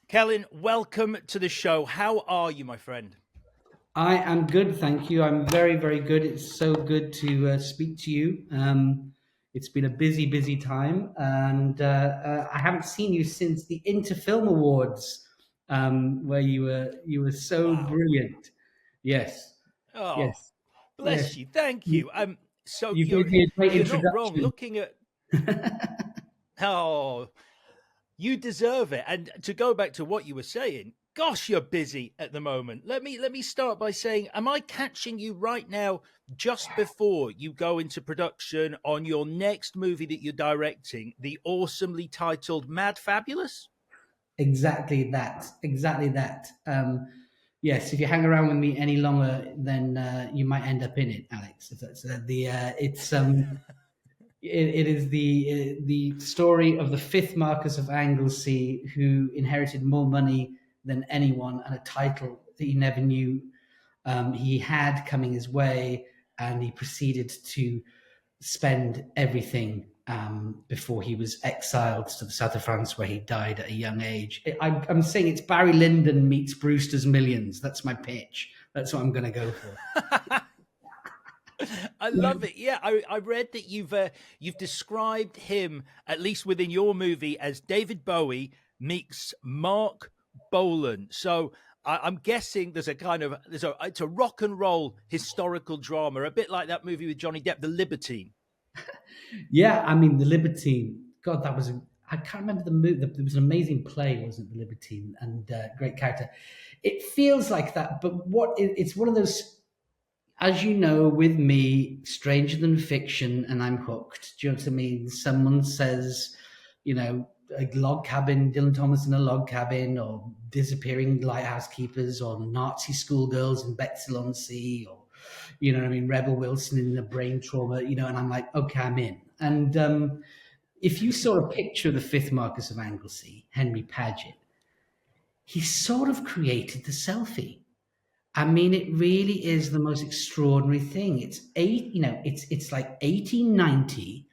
Celyn, welcome to the show. How are you, my friend? I am good, thank you. I'm very, very good. It's so good to speak to you. It's been a busy, busy time, and I haven't seen you since the Interfilm Awards, where you were so Wow. brilliant. Yes, Oh, yes, bless yes. you. Thank You, you. So you gave me a great you're not wrong. introduction. Looking at oh, you deserve it. And to go back to what you were saying, gosh, you're busy at the moment. Let me start by saying, am I catching you right now just before you go into production on your next movie that you're directing, the awesomely titled Mad Fabulous? Exactly that. Exactly that. Yes, if you hang around with me any longer, then you might end up in it, Alex. If that's the it's it is the story of the fifth Marquess of Anglesey, who inherited more money than anyone and a title that he never knew he had coming his way, and he proceeded to spend everything before he was exiled to the south of France, where he died at a young age. I'm saying it's Barry Lyndon meets Brewster's Millions. That's my pitch. That's what I'm going to go for. I love it. Yeah, I read that you've described him, at least within your movie, as David Bowie meets Mark Bolan. So I'm guessing it's a rock and roll historical drama, a bit like that movie with Johnny Depp, The Libertine. Yeah, I mean, The Libertine. God, that was. I can't remember the movie. There was an amazing play, wasn't it, The Libertine, and great character. It feels like that, but it's one of those, as you know, with me, stranger than fiction, and I'm hooked. Do you know what I mean? Someone says, a log cabin, Dylan Thomas in a log cabin, or disappearing lighthouse keepers, or Nazi schoolgirls in Bexley-on-Sea, or Rebel Wilson in a brain trauma, and I'm like, okay, I'm in. And if you saw a picture of the fifth Marquess of Anglesey, Henry Paget, he sort of created the selfie. I mean, it really is the most extraordinary thing. It's like 1890,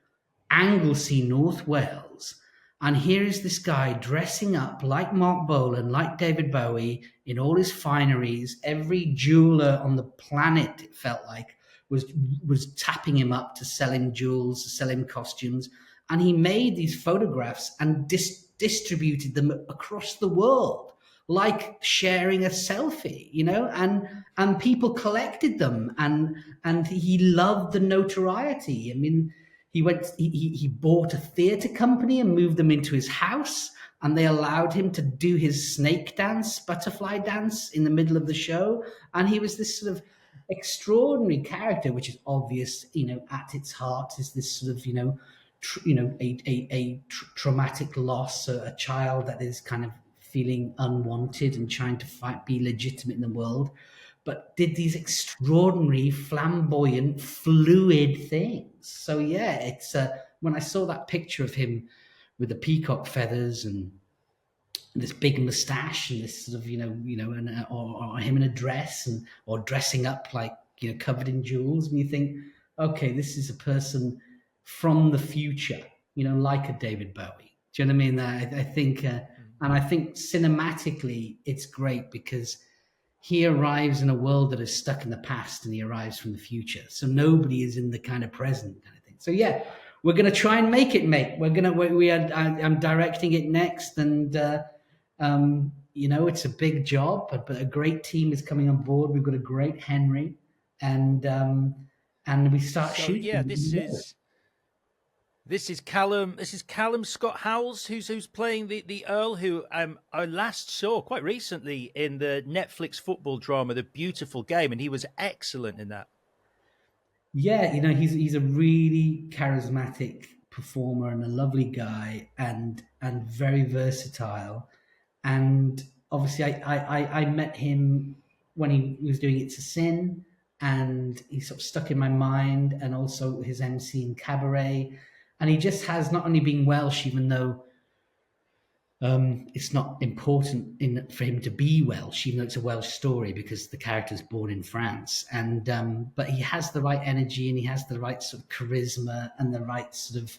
Anglesey, North Wales, and here is this guy dressing up like Mark Bolan, like David Bowie, in all his fineries. Every jeweler on the planet, it felt like, was tapping him up to sell him jewels, to sell him costumes, and he made these photographs and distributed them across the world like sharing a selfie, and people collected them, and he loved the notoriety. I mean, he bought a theater company and moved them into his house, and they allowed him to do his snake dance, butterfly dance in the middle of the show, and he was this sort of extraordinary character, which is obvious, at its heart is this sort of, traumatic loss, a child that is kind of feeling unwanted and trying to be legitimate in the world, but did these extraordinary, flamboyant, fluid things. So yeah, it's when I saw that picture of him with the peacock feathers and this big mustache and this sort of and or him in a dress and or dressing up like covered in jewels, and you think, okay, this is a person from the future, like a David Bowie. Do you know what I mean? I think, and I think cinematically, it's great because he arrives in a world that is stuck in the past, and he arrives from the future. So nobody is in the kind of present kind of thing. So yeah, we're gonna try and make it, mate. I'm directing it next, and it's a big job, but a great team is coming on board. We've got a great Henry, and we start So yeah, shooting. this is Callum Scott Howells who's playing the Earl, who I last saw quite recently in the Netflix football drama The Beautiful Game, and he was excellent in that. Yeah, he's a really charismatic performer and a lovely guy, and very versatile. And obviously, I met him when he was doing It's a Sin, and he sort of stuck in my mind, and also his MC in Cabaret. And he just has not only been Welsh, even though it's not important for him to be Welsh, even though it's a Welsh story because the character's born in France. And but he has the right energy, and he has the right sort of charisma and the right sort of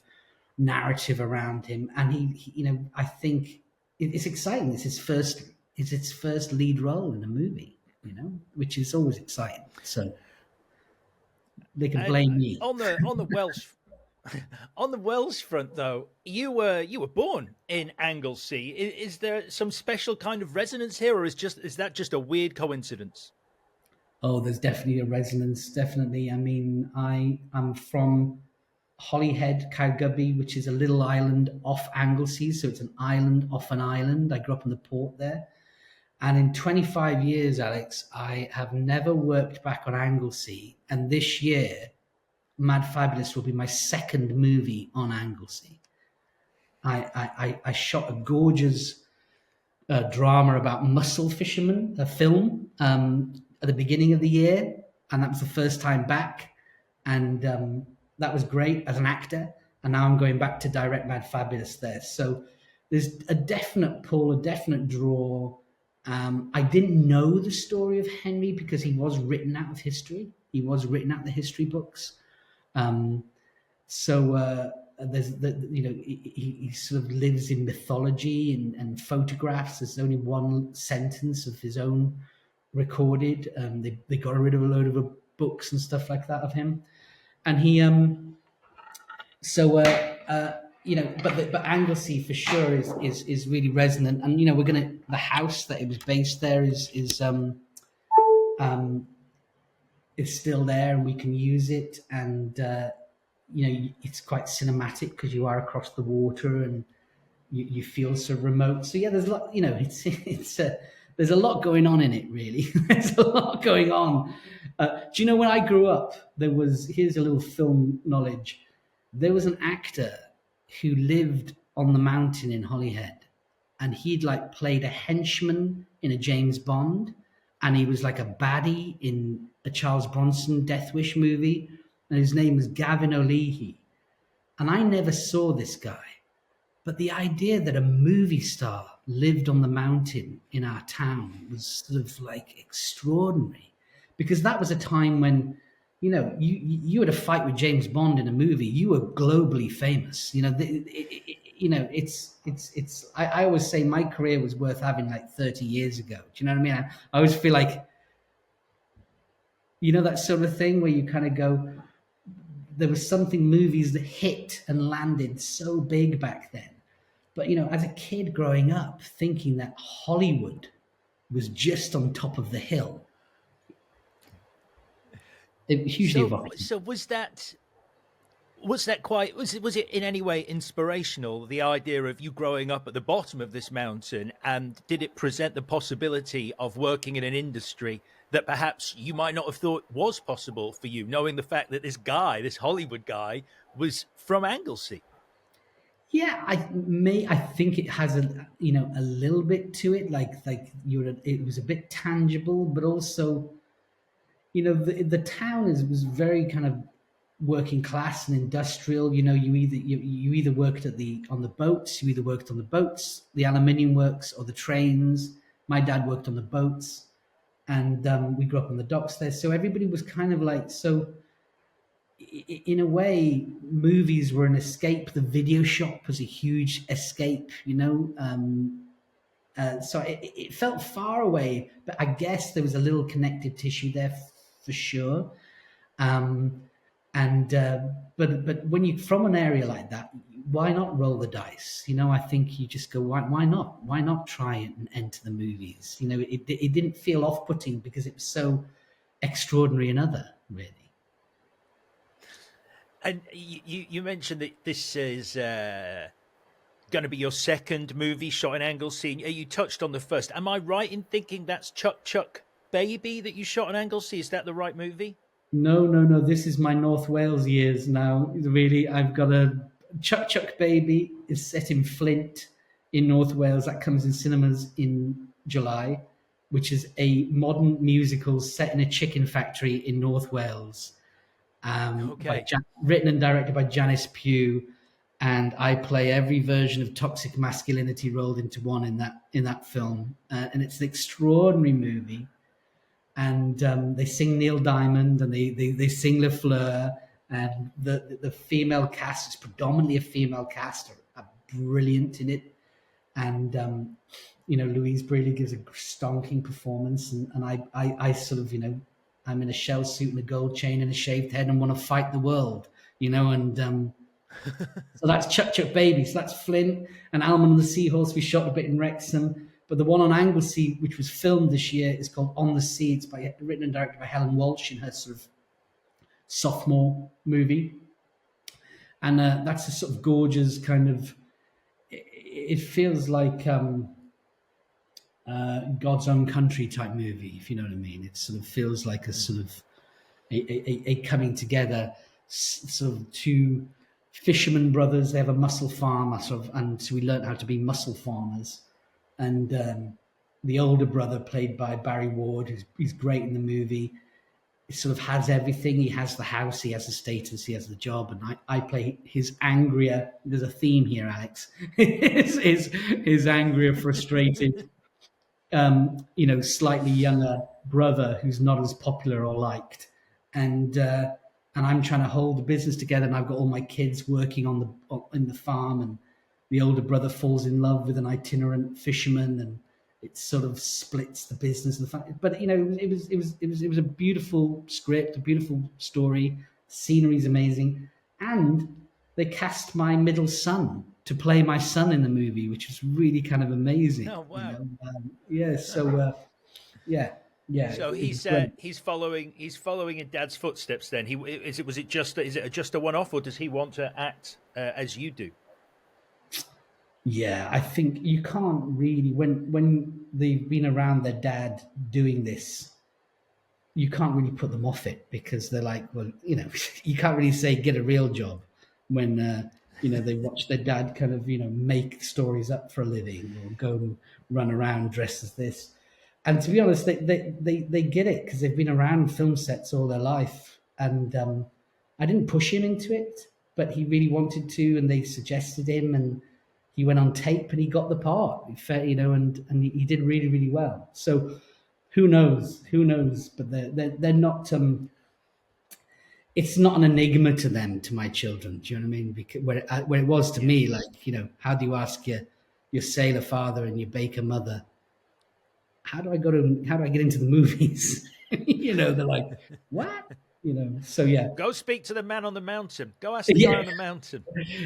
narrative around him. And he I think it's exciting. It's its first lead role in a movie, which is always exciting. So they can And blame me. on the Welsh on the Welsh front, though, you were born in Anglesey. Is there some special kind of resonance here, or is that just a weird coincidence? Oh, there's definitely a resonance. Definitely. I mean, I'm from Holyhead, Caergybi, which is a little island off Anglesey. So it's an island off an island. I grew up in the port there. And in 25 years, Alex, I have never worked back on Anglesey. And this year, Mad Fabulous will be my second movie on Anglesey. I shot a gorgeous drama about mussel fishermen, a film, at the beginning of the year. And that was the first time back. And that was great as an actor. And now I'm going back to direct Mad Fabulous there. So there's a definite pull, a definite draw. I didn't know the story of Henry because he was written out of history. He was written out of the history books. So there's he sort of lives in mythology and photographs. There's only one sentence of his own recorded. They got rid of a load of books and stuff like that of him, and he but Anglesey for sure is really resonant, and the house that it was based there is still there, and we can use it, and it's quite cinematic because you are across the water and you feel so remote. So yeah, there's a lot, it's there's a lot going on in it, really. There's a lot going on. Do you know when I grew up, here's a little film knowledge. There was an actor who lived on the mountain in Holyhead, and he'd played a henchman in a James Bond, and he was like a baddie in a Charles Bronson Death Wish movie, and his name was Gavin O'Leary. And I never saw this guy, but the idea that a movie star lived on the mountain in our town was sort of extraordinary, because that was a time when you had a fight with James Bond in a movie, you were globally famous. I always say my career was worth having 30 years ago. Do you know what I mean? I always feel like, that sort of thing where you kind of go, there was something, movies that hit and landed so big back then. But, as a kid growing up, thinking that Hollywood was just on top of the hill, it hugely evolved. So was it in any way inspirational, the idea of you growing up at the bottom of this mountain, and did it present the possibility of working in an industry that perhaps you might not have thought was possible for you, knowing the fact that this Hollywood guy, was from Anglesey? Yeah, I think it has a little bit to it, it was a bit tangible, but also, the town was very kind of working class and industrial. You either worked on the boats, the aluminium works, or the trains. My dad worked on the boats, and we grew up on the docks there. So everybody was kind of so. In a way, movies were an escape. The video shop was a huge escape. So it felt far away, but I guess there was a little connective tissue there for sure. But when you're from an area like that, why not roll the dice? I think you just go, why not? Why not try and enter the movies? It didn't feel off-putting because it was so extraordinary and other, really. And you mentioned that this is going to be your second movie shot in Anglesey. You touched on the first. Am I right in thinking that's Chuck Chuck Baby that you shot in Anglesey? Is that the right movie? No. This is my North Wales years now. Really, I've got a Chuck Chuck Baby is set in Flint in North Wales. That comes in cinemas in July, which is a modern musical set in a chicken factory in North Wales. Written and directed by Janice Pugh, and I play every version of toxic masculinity rolled into one in that film, and it's an extraordinary movie. And they sing Neil Diamond, and they sing Le Fleur, and the female cast is predominantly a female cast, are brilliant in it. and Louise Brealey gives a stonking performance, and I sort of, I'm in a shell suit and a gold chain and a shaved head and want to fight the world, and so that's Chuck Chuck Baby. So that's Flint and Almond and the Seahorse. We shot a bit in Wrexham. But the one on Anglesey, which was filmed this year, is called On the Sea. It's written and directed by Helen Walsh in her sort of sophomore movie. And that's a sort of gorgeous kind of, it feels like God's Own Country type movie, if you know what I mean. It sort of feels like a sort of a coming together, sort of two fisherman brothers. They have a mussel farm, and so we learned how to be mussel farmers. And the older brother, played by Barry Ward, he's great in the movie. He sort of has everything. He has the house, he has the status, he has the job, and I play his angrier. There's a theme here, Alex. his angrier, frustrated, slightly younger brother who's not as popular or liked, and I'm trying to hold the business together, and I've got all my kids working in the farm, and the older brother falls in love with an itinerant fisherman, and it sort of splits the business and the family. But it was a beautiful script, a beautiful story. Scenery's amazing, and they cast my middle son to play my son in the movie, which was really kind of amazing. Oh wow! Yeah. So yeah. So he's following in Dad's footsteps. Then is it just a one-off, or does he want to act as you do? Yeah, I think you can't really, when they've been around their dad doing this, you can't really put them off it, because they're like, well, you can't really say get a real job when they watch their dad kind of make stories up for a living, or go and run around dressed as this. And to be honest, they get it, because they've been around film sets all their life. And I didn't push him into it, but he really wanted to, and they suggested him, and he went on tape and he got the part, and he did really, really well. So who knows? But they're not. It's not an enigma to them, to my children. Do you know what I mean? Because where it was to me, like, how do you ask your sailor father and your baker mother, how do I get into the movies? They're like, what? So yeah. Go speak to the man on the mountain. Go ask the guy on the mountain.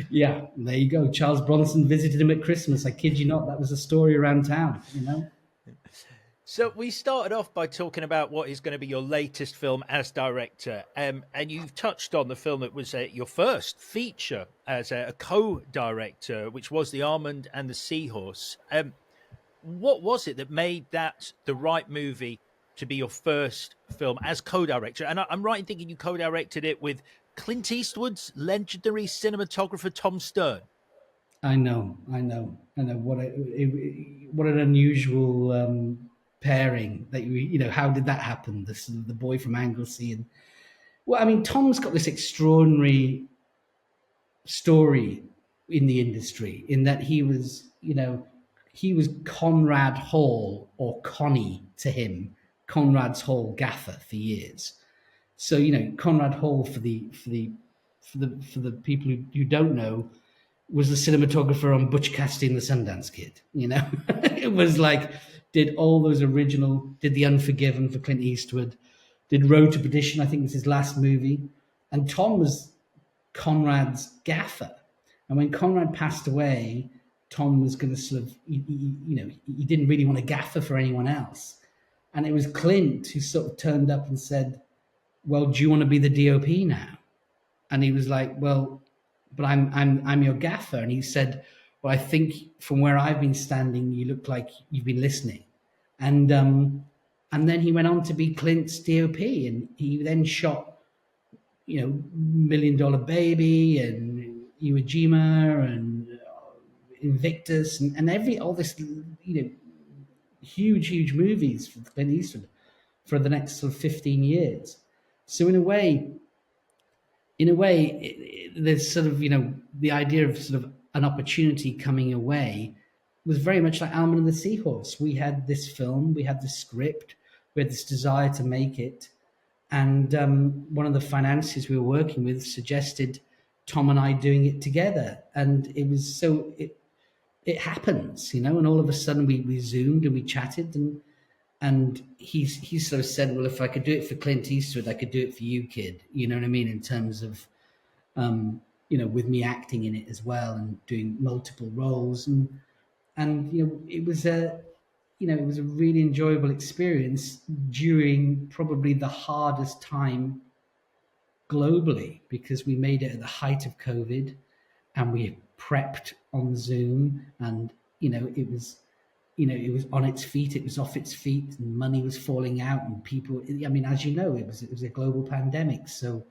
Yeah, there you go. Charles Bronson visited him at Christmas. I kid you not. That was a story around town, So we started off by talking about what is going to be your latest film as director. And you've touched on the film that was your first feature as a co-director, which was The Almond and the Seahorse. What was it that made that the right movie to be your first film as co-director? And I'm right in thinking you co-directed it with Clint Eastwood's legendary cinematographer, Tom Stern. I know. What an unusual pairing. That how did that happen? The boy from Anglesey, and well, I mean, Tom's got this extraordinary story in the industry, in that he was Conrad Hall, or Connie to him, Conrad's Hall gaffer for years. So Conrad Hall, for the people who don't know, was the cinematographer on Butch Cassidy and the Sundance Kid. It was like, did all those original, did The Unforgiven for Clint Eastwood, did Road to Perdition, I think was his last movie, and Tom was Conrad's gaffer. And when Conrad passed away, Tom was going to sort of, he didn't really want a gaffer for anyone else. And it was Clint who sort of turned up and said, well, do you want to be the DOP now? And he was like, well, but I'm your gaffer. And he said, well, I think from where I've been standing, you look like you've been listening. And then he went on to be Clint's DOP, and he then shot, $1 Million Baby and Iwo Jima and Invictus and all this, huge movies for Clint Eastwood for the next sort of 15 years. So in a way, there's sort of, the idea of sort of an opportunity coming away was very much like Almond and the Seahorse. We had this film, we had this script, we had this desire to make it. And one of the financiers we were working with suggested Tom and I doing it together. And it was it happens, you know, and all of a sudden we zoomed and we chatted, and he sort of said, well, if I could do it for Clint Eastwood, I could do it for you, kid. You know what I mean? In terms of, you know, with me acting in it as well and doing multiple roles, and you know, it was a, you know, it was a really enjoyable experience during probably the hardest time globally, because we made it at the height of COVID, and we prepped on Zoom, and you know, it was, you know, it was on its feet, it was off its feet, and money was falling out, and people, I mean, as you know, it was a global pandemic, so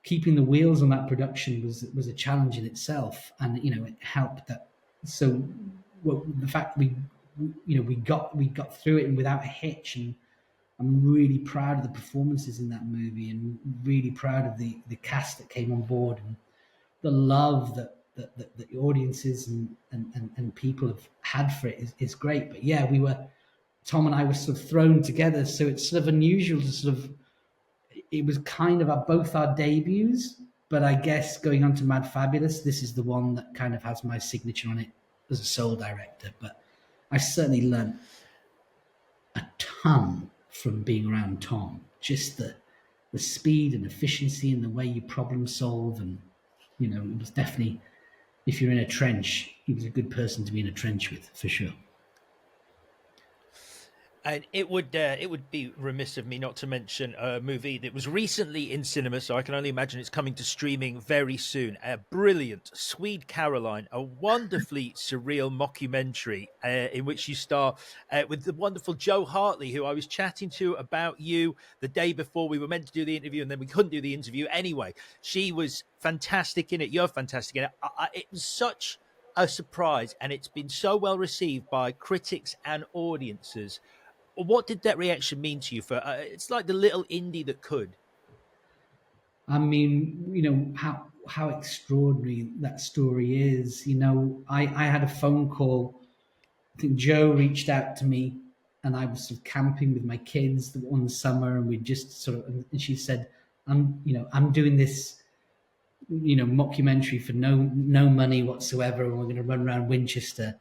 keeping the wheels on that production was a challenge in itself, and you know, it helped that. So, well, the fact we, you know, we got through it and without a hitch, and I'm really proud of the performances in that movie, and really proud of the cast that came on board, and the love that the audiences and people have had for it is great. But yeah, Tom and I were sort of thrown together, so it's sort of unusual to sort of, it was kind of both our debuts, but I guess going on to Mad Fabulous, this is the one that kind of has my signature on it as a sole director. But I certainly learned a ton from being around Tom. Just the speed and efficiency and the way you problem solve, and you know, it was definitely, if you're in a trench, he was a good person to be in a trench with, for sure. And it would be remiss of me not to mention a movie that was recently in cinema, so I can only imagine it's coming to streaming very soon. A brilliant Swede Caroline, a wonderfully surreal mockumentary in which you star with the wonderful Joe Hartley, who I was chatting to about you the day before we were meant to do the interview, and then we couldn't do the interview anyway. She was fantastic in it. You're fantastic in it. It was such a surprise, and it's been so well received by critics and audiences. What did that reaction mean to you? For it's like the little indie that could. I mean, you know, how extraordinary that story is. You know, I had a phone call. I think Joe reached out to me, and I was sort of camping with my kids one the summer, and we just sort of, and she said, I'm doing this, you know, mockumentary for no money whatsoever, and we're going to run around Winchester.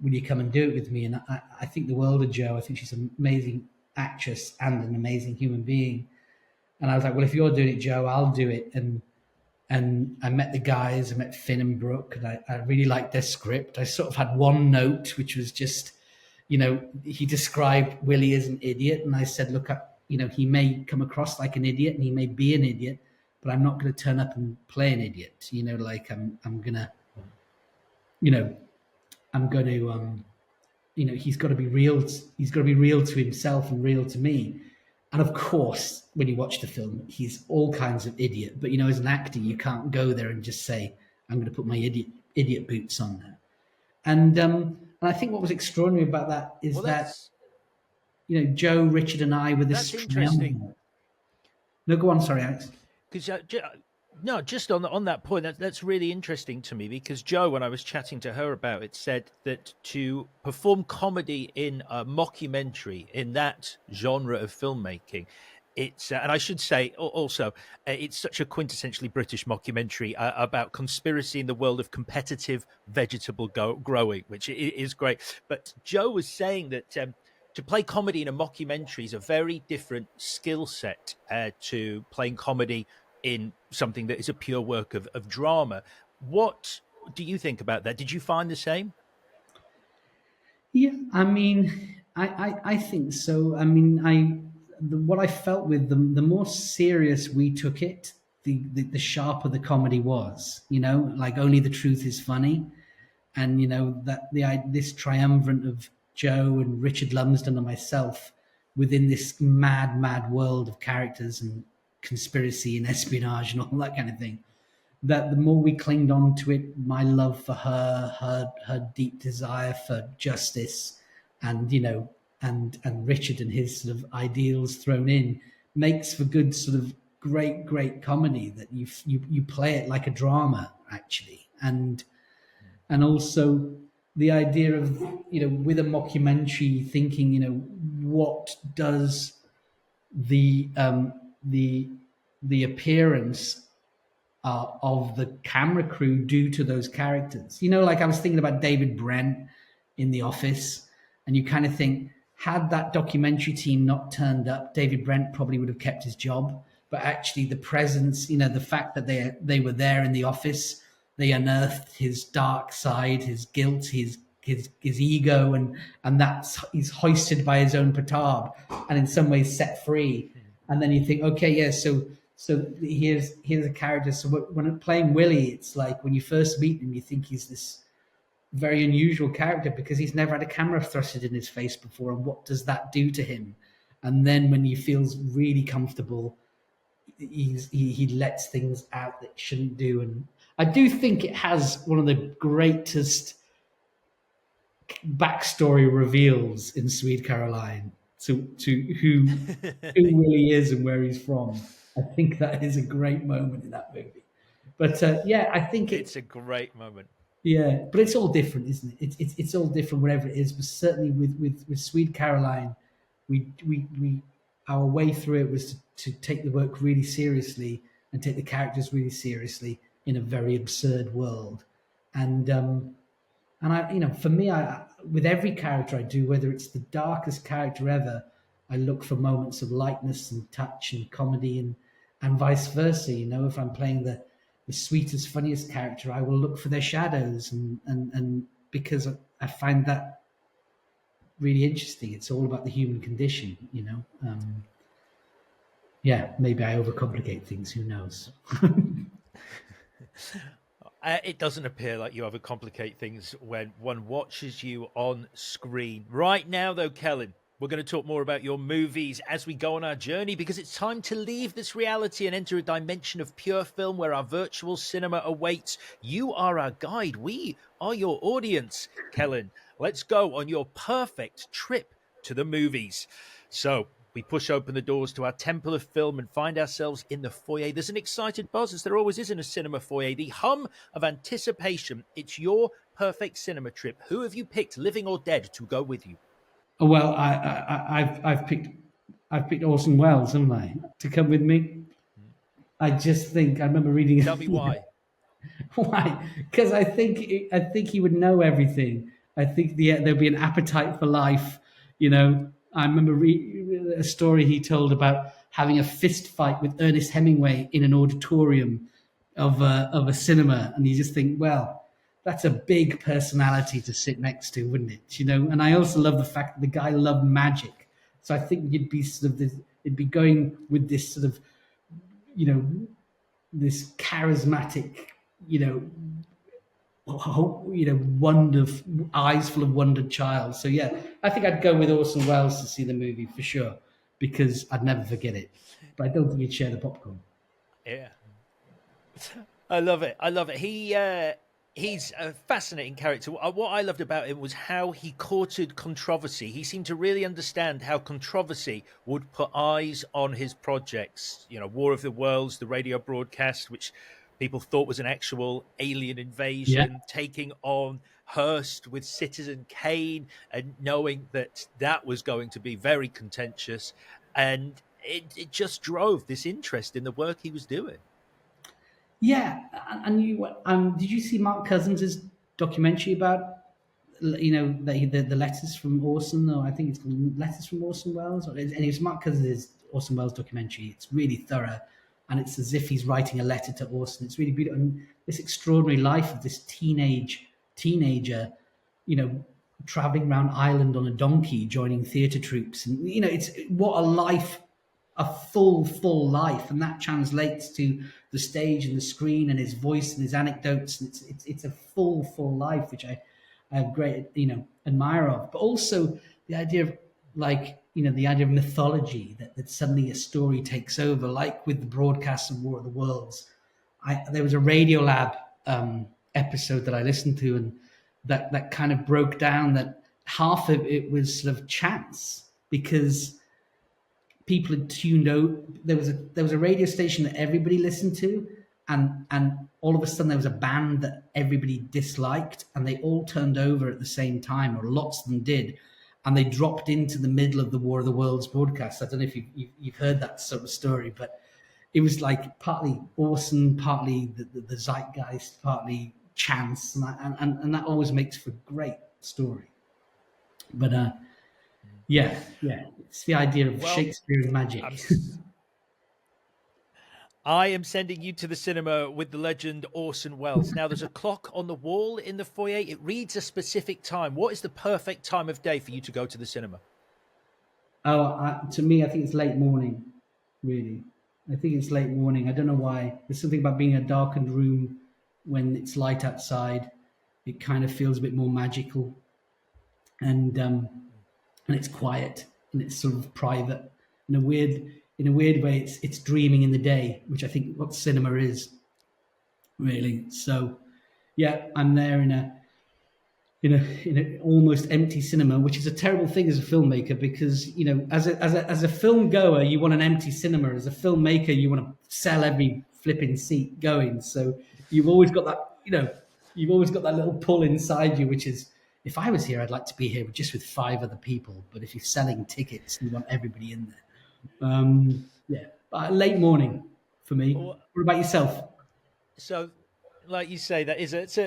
Will you come and do it with me? And I think the world of Joe. I think she's an amazing actress and an amazing human being. And I was like, well, if you're doing it, Joe, I'll do it. And I met the guys. I met Finn and Brooke, and I really liked their script. I sort of had one note, which was just, you know, he described Willie as an idiot, and I said, look, you know, he may come across like an idiot, and he may be an idiot, but I'm not going to turn up and play an idiot. You know, like I'm gonna, you know, I'm going to, you know, he's got to be real. He's got to be real to himself and real to me. And of course, when you watch the film, he's all kinds of idiot. But you know, as an actor, you can't go there and just say, "I'm going to put my idiot boots on now." And I think what was extraordinary about that is that, you know, Joe, Richard, and I were this. That's interesting. No, go on. Sorry, Alex. Because no, just on that point, that's really interesting to me, because Joe, when I was chatting to her about it, said that to perform comedy in a mockumentary in that genre of filmmaking, it's and I should say also, it's such a quintessentially British mockumentary about conspiracy in the world of competitive vegetable growing, which is great. But Joe was saying that to play comedy in a mockumentary is a very different skill set to playing comedy in something that is a pure work of drama. What do you think about that? Did you find the same? Yeah, I mean, I think so. I mean, what I felt with them, the more serious we took it, the sharper the comedy was. You know, like Only the Truth is Funny, and you know that this triumvirate of Joe and Richard Lumsden and myself within this mad world of characters and conspiracy and espionage and all that kind of thing, that the more we clinged on to it, my love for her deep desire for justice, and you know, and Richard and his sort of ideals thrown in, makes for good sort of great comedy that you play it like a drama actually. And also the idea of, you know, with a mockumentary, thinking, you know, what does the appearance of the camera crew do to those characters. You know, like I was thinking about David Brent in The Office, and you kind of think, had that documentary team not turned up, David Brent probably would have kept his job. But actually, the presence, you know, the fact that they were there in the office, they unearthed his dark side, his guilt, his ego, and that's he's hoisted by his own petard, and in some ways set free. And then you think, okay, yeah, so here's a character. So when playing Willie, it's like when you first meet him, you think he's this very unusual character because he's never had a camera thrusted in his face before, and what does that do to him? And then when he feels really comfortable, he lets things out that shouldn't do. And I do think it has one of the greatest backstory reveals in Swede Caroline to who Willie is and where he's from. I think that is a great moment in that movie. But yeah, I think it's a great moment. Yeah, but it's all different, isn't it? It's all different wherever it is. But certainly with Swede Caroline, we our way through it was to take the work really seriously and take the characters really seriously in a very absurd world. And I, you know, for me, I with every character I do, whether it's the darkest character ever, I look for moments of lightness and touch and comedy, and vice versa. You know, if I'm playing the sweetest, funniest character, I will look for their shadows, and because I find that really interesting. It's all about the human condition, you know. Yeah, maybe I overcomplicate things. Who knows? It doesn't appear like you overcomplicate things when one watches you on screen. Right now, though, Celyn, we're going to talk more about your movies as we go on our journey, because it's time to leave this reality and enter a dimension of pure film where our virtual cinema awaits. You are our guide. We are your audience, Celyn. Let's go on your perfect trip to the movies. So we push open the doors to our temple of film and find ourselves in the foyer. There's an excited buzz, as there always is in a cinema foyer. The hum of anticipation. It's your perfect cinema trip. Who have you picked, living or dead, to go with you? Well, I've picked Orson Welles, haven't I, to come with me? I just think I remember reading. Tell me why. Why? Because I think he would know everything. I think there'd be an appetite for life. You know, I remember a story he told about having a fist fight with Ernest Hemingway in an auditorium of a cinema, and you just think, well, that's a big personality to sit next to, wouldn't it? You know, and I also love the fact that the guy loved magic. So I think you'd be it'd be going with this sort of, you know, this charismatic, you know, wonder, eyes full of wondered child. So yeah, I think I'd go with Orson Welles to see the movie for sure, because I'd never forget it. But I don't think you'd share the popcorn. Yeah, I love it. I love it. He's a fascinating character. What I loved about him was how he courted controversy. He seemed to really understand how controversy would put eyes on his projects. You know, War of the Worlds, the radio broadcast, which people thought was an actual alien invasion, taking on Hearst with Citizen Kane, and knowing that that was going to be very contentious. And it just drove this interest in the work he was doing. Yeah, and you did you see Mark Cousins' documentary about, you know, the letters from Orson? Or I think it's called Letters from Orson Welles. And it's Mark Cousins' Orson Welles documentary. It's really thorough, and it's as if he's writing a letter to Orson. It's really beautiful, and this extraordinary life of this teenager, you know, traveling around Ireland on a donkey, joining theatre troupes, and you know, it's what a life. A full life, and that translates to the stage and the screen and his voice and his anecdotes, and it's a full life, which I have great, you know, admire of. But also the idea of, like, you know, the idea of mythology, that suddenly a story takes over, like with the broadcast of War of the Worlds. There was a Radiolab episode that I listened to, and that kind of broke down that half of it was sort of chance, because people had tuned out. There was a radio station that everybody listened to, and all of a sudden there was a band that everybody disliked, and they all turned over at the same time, or lots of them did, and they dropped into the middle of the War of the Worlds broadcast. I don't know if you've heard that sort of story, but it was like partly Orson, partly the zeitgeist, partly chance, and that always makes for a great story. But yeah, it's the idea of Well, Shakespearean I'm magic. s- I am sending you to the cinema with the legend Orson Welles. Now, there's a clock on the wall in the foyer. It reads a specific time. What is the perfect time of day for you to go to the cinema? To me, I think it's late morning. Really, I think it's late morning. I don't know why. There's something about being in a darkened room when it's light outside. It kind of feels a bit more magical, and um, and it's quiet and it's sort of private in a weird way. It's dreaming in the day, which I think what cinema is really. So yeah, I'm there in an almost empty cinema, which is a terrible thing as a filmmaker because as a film goer you want an empty cinema. As a filmmaker you want to sell every flipping seat going. So you've always got that you've always got that little pull inside you, which is, if I was here I'd like to be here just with five other people. But if you're selling tickets you want everybody in there. Yeah, but late morning for me. Well, What about yourself? so, like you say, that is that's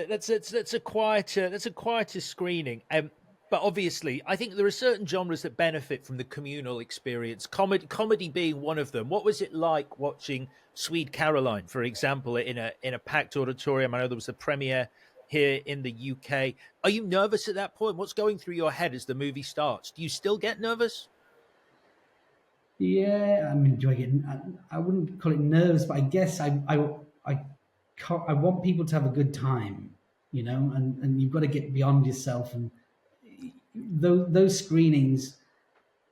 a quieter screening. But obviously, I think there are certain genres that benefit from the communal experience. Comedy being one of them. What was it like watching Swede Caroline, for example, in a packed auditorium? I know there was a premiere here in the UK. Are you nervous at that point? What's going through your head as the movie starts? Do you still get nervous? Yeah, I mean, do I get? I wouldn't call it nerves, but I guess I, I want people to have a good time, and you've got to get beyond yourself. And those screenings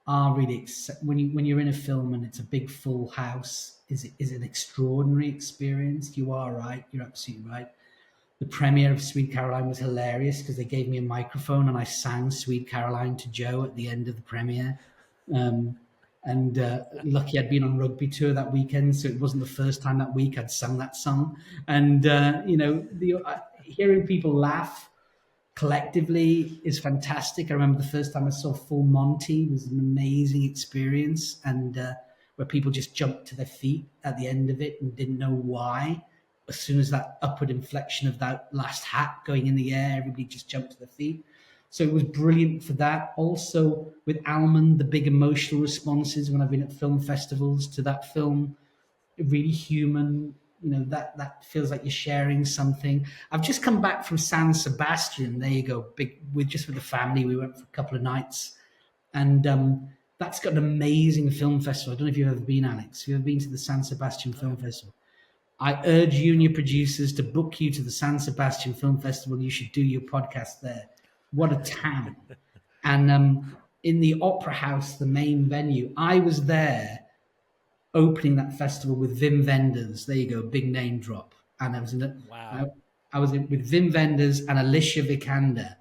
are really when you're in a film and it's a big full house is an extraordinary experience. You are right. You're absolutely right. The premiere of Sweet Caroline was hilarious because they gave me a microphone and I sang Sweet Caroline to Joe at the end of the premiere. Um, and lucky I'd been on rugby tour that weekend, so it wasn't the first time that week I'd sung that song. And hearing people laugh collectively is fantastic. I remember the first time I saw Full Monty was an amazing experience, and where people just jumped to their feet at the end of it and didn't know why. As soon as that upward inflection of that last hat going in the air, everybody just jumped to their feet. So it was brilliant for that. Also with Almond, the big emotional responses when I've been at film festivals to that film, really human. That feels like you're sharing something. I've just come back from San Sebastian. There you go, big with the family. We went for a couple of nights, and that's got an amazing film festival. I don't know if you've ever been, Alex. Have you ever been to the San Sebastian Film Festival? I urge you and your producers to book you to the San Sebastian Film Festival. You should do your podcast there. What a town! And in the Opera House, the main venue, I was there opening that festival with Wim Wenders. There you go, big name drop. And Wow. I was in with Wim Wenders and Alicia Vikander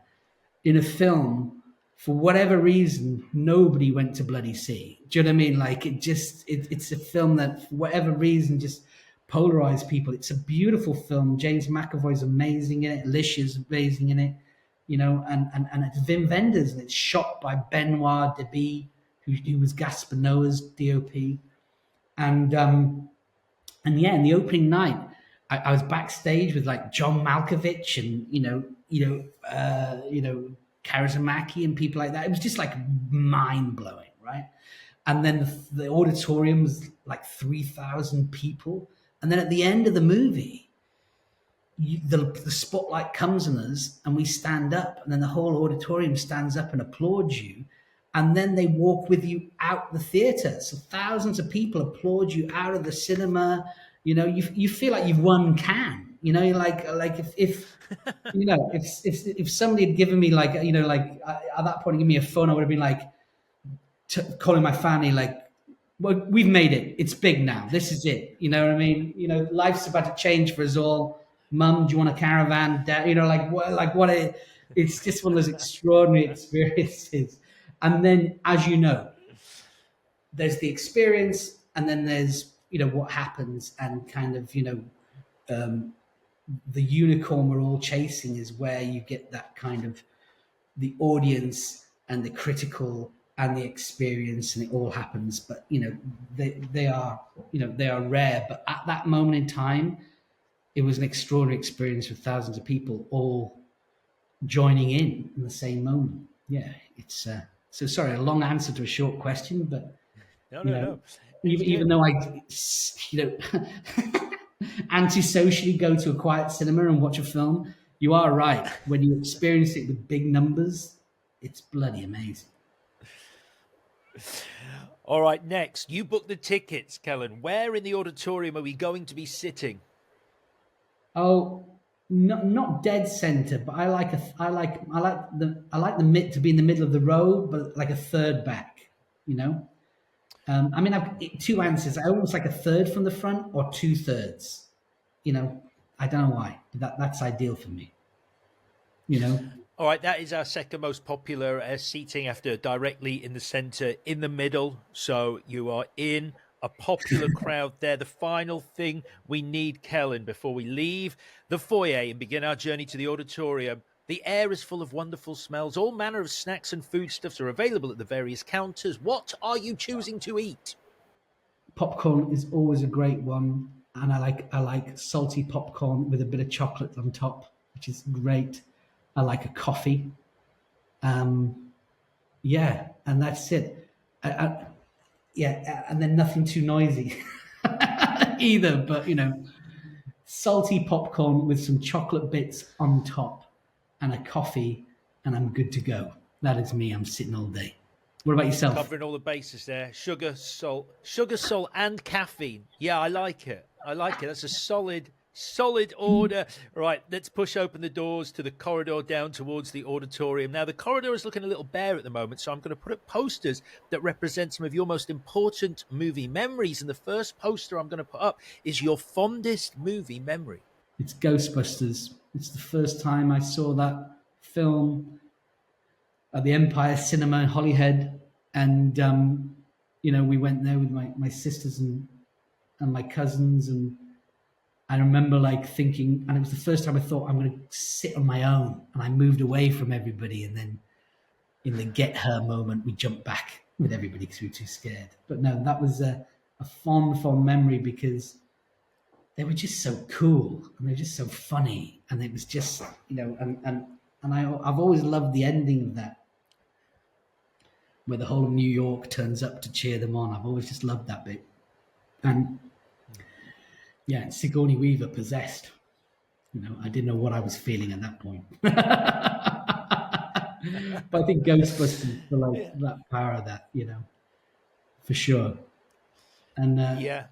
in a film. For whatever reason, nobody went to bloody see. Do you know what I mean? Like it's a film that, for whatever reason, just polarized people. It's a beautiful film. James McAvoy's amazing in it. Alicia's amazing in it. And it's Wim Wenders, and it's shot by Benoit Debie, who was Gaspar Noé's DOP. And yeah, in the opening night, I was backstage with like John Malkovich and Kaurismäki and people like that. It was just like mind blowing, right? And then the auditorium was like 3,000 people, and then at the end of the movie, the spotlight comes on us, and we stand up, and then the whole auditorium stands up and applauds you, and then they walk with you out the theater. So thousands of people applaud you out of the cinema. You feel like you've won Cannes. You're like if somebody had given me like at that point, give me a phone, I would have been like calling my family like, well, we've made it. It's big now. This is it. You know what I mean? Life's about to change for us all. Mum, do you want a caravan? Dad, it's just one of those extraordinary experiences. And then, as you know, there's the experience, and then there's what happens, and kind of the unicorn we're all chasing is where you get that kind of the audience and the critical and the experience, and it all happens. But they are they are rare. But at that moment in time, it was an extraordinary experience with thousands of people all joining in the same moment. Yeah, it's so sorry, a long answer to a short question, but No. even though I antisocially go to a quiet cinema and watch a film, you are right. When you experience it with big numbers, it's bloody amazing. All right, next, you booked the tickets, Celyn. Where in the auditorium are we going to be sitting? Oh, not dead center, but I like the mid to be in the middle of the road, but like a third back. I mean, I've two answers. I almost like a third from the front or 2/3. I don't know why, but that's ideal for me. All right, that is our second most popular seating after directly in the center, in the middle. So you are in a popular crowd there. The final thing we need, Celyn, before we leave the foyer and begin our journey to the auditorium. The air is full of wonderful smells. All manner of snacks and foodstuffs are available at the various counters. What are you choosing to eat? Popcorn is always a great one, and I like salty popcorn with a bit of chocolate on top, which is great. I like a coffee. Yeah, and that's it. Yeah, and then nothing too noisy either. But salty popcorn with some chocolate bits on top, and a coffee, and I'm good to go. That is me. I'm sitting all day. What about yourself? Covering all the bases there. Sugar, salt, and caffeine. Yeah, I like it. That's a solid order. Right, let's push open the doors to the corridor down towards the auditorium. Now, the corridor is looking a little bare at the moment, so I'm going to put up posters that represent some of your most important movie memories. And the first poster I'm going to put up is your fondest movie memory. It's Ghostbusters. It's the first time I saw that film at the Empire Cinema in Holyhead, and we went there with my sisters and my cousins, and I remember thinking, and it was the first time I thought I'm going to sit on my own, and I moved away from everybody, and then in the get her moment, we jumped back with everybody because we were too scared. But no, that was a fond memory because they were just so cool and they were just so funny, and it was just and I've always loved the ending of that, where the whole of New York turns up to cheer them on. I've always just loved that bit. And yeah, Sigourney Weaver possessed. I didn't know what I was feeling at that point. But I think Ghostbusters for that power of that, for sure. And yeah,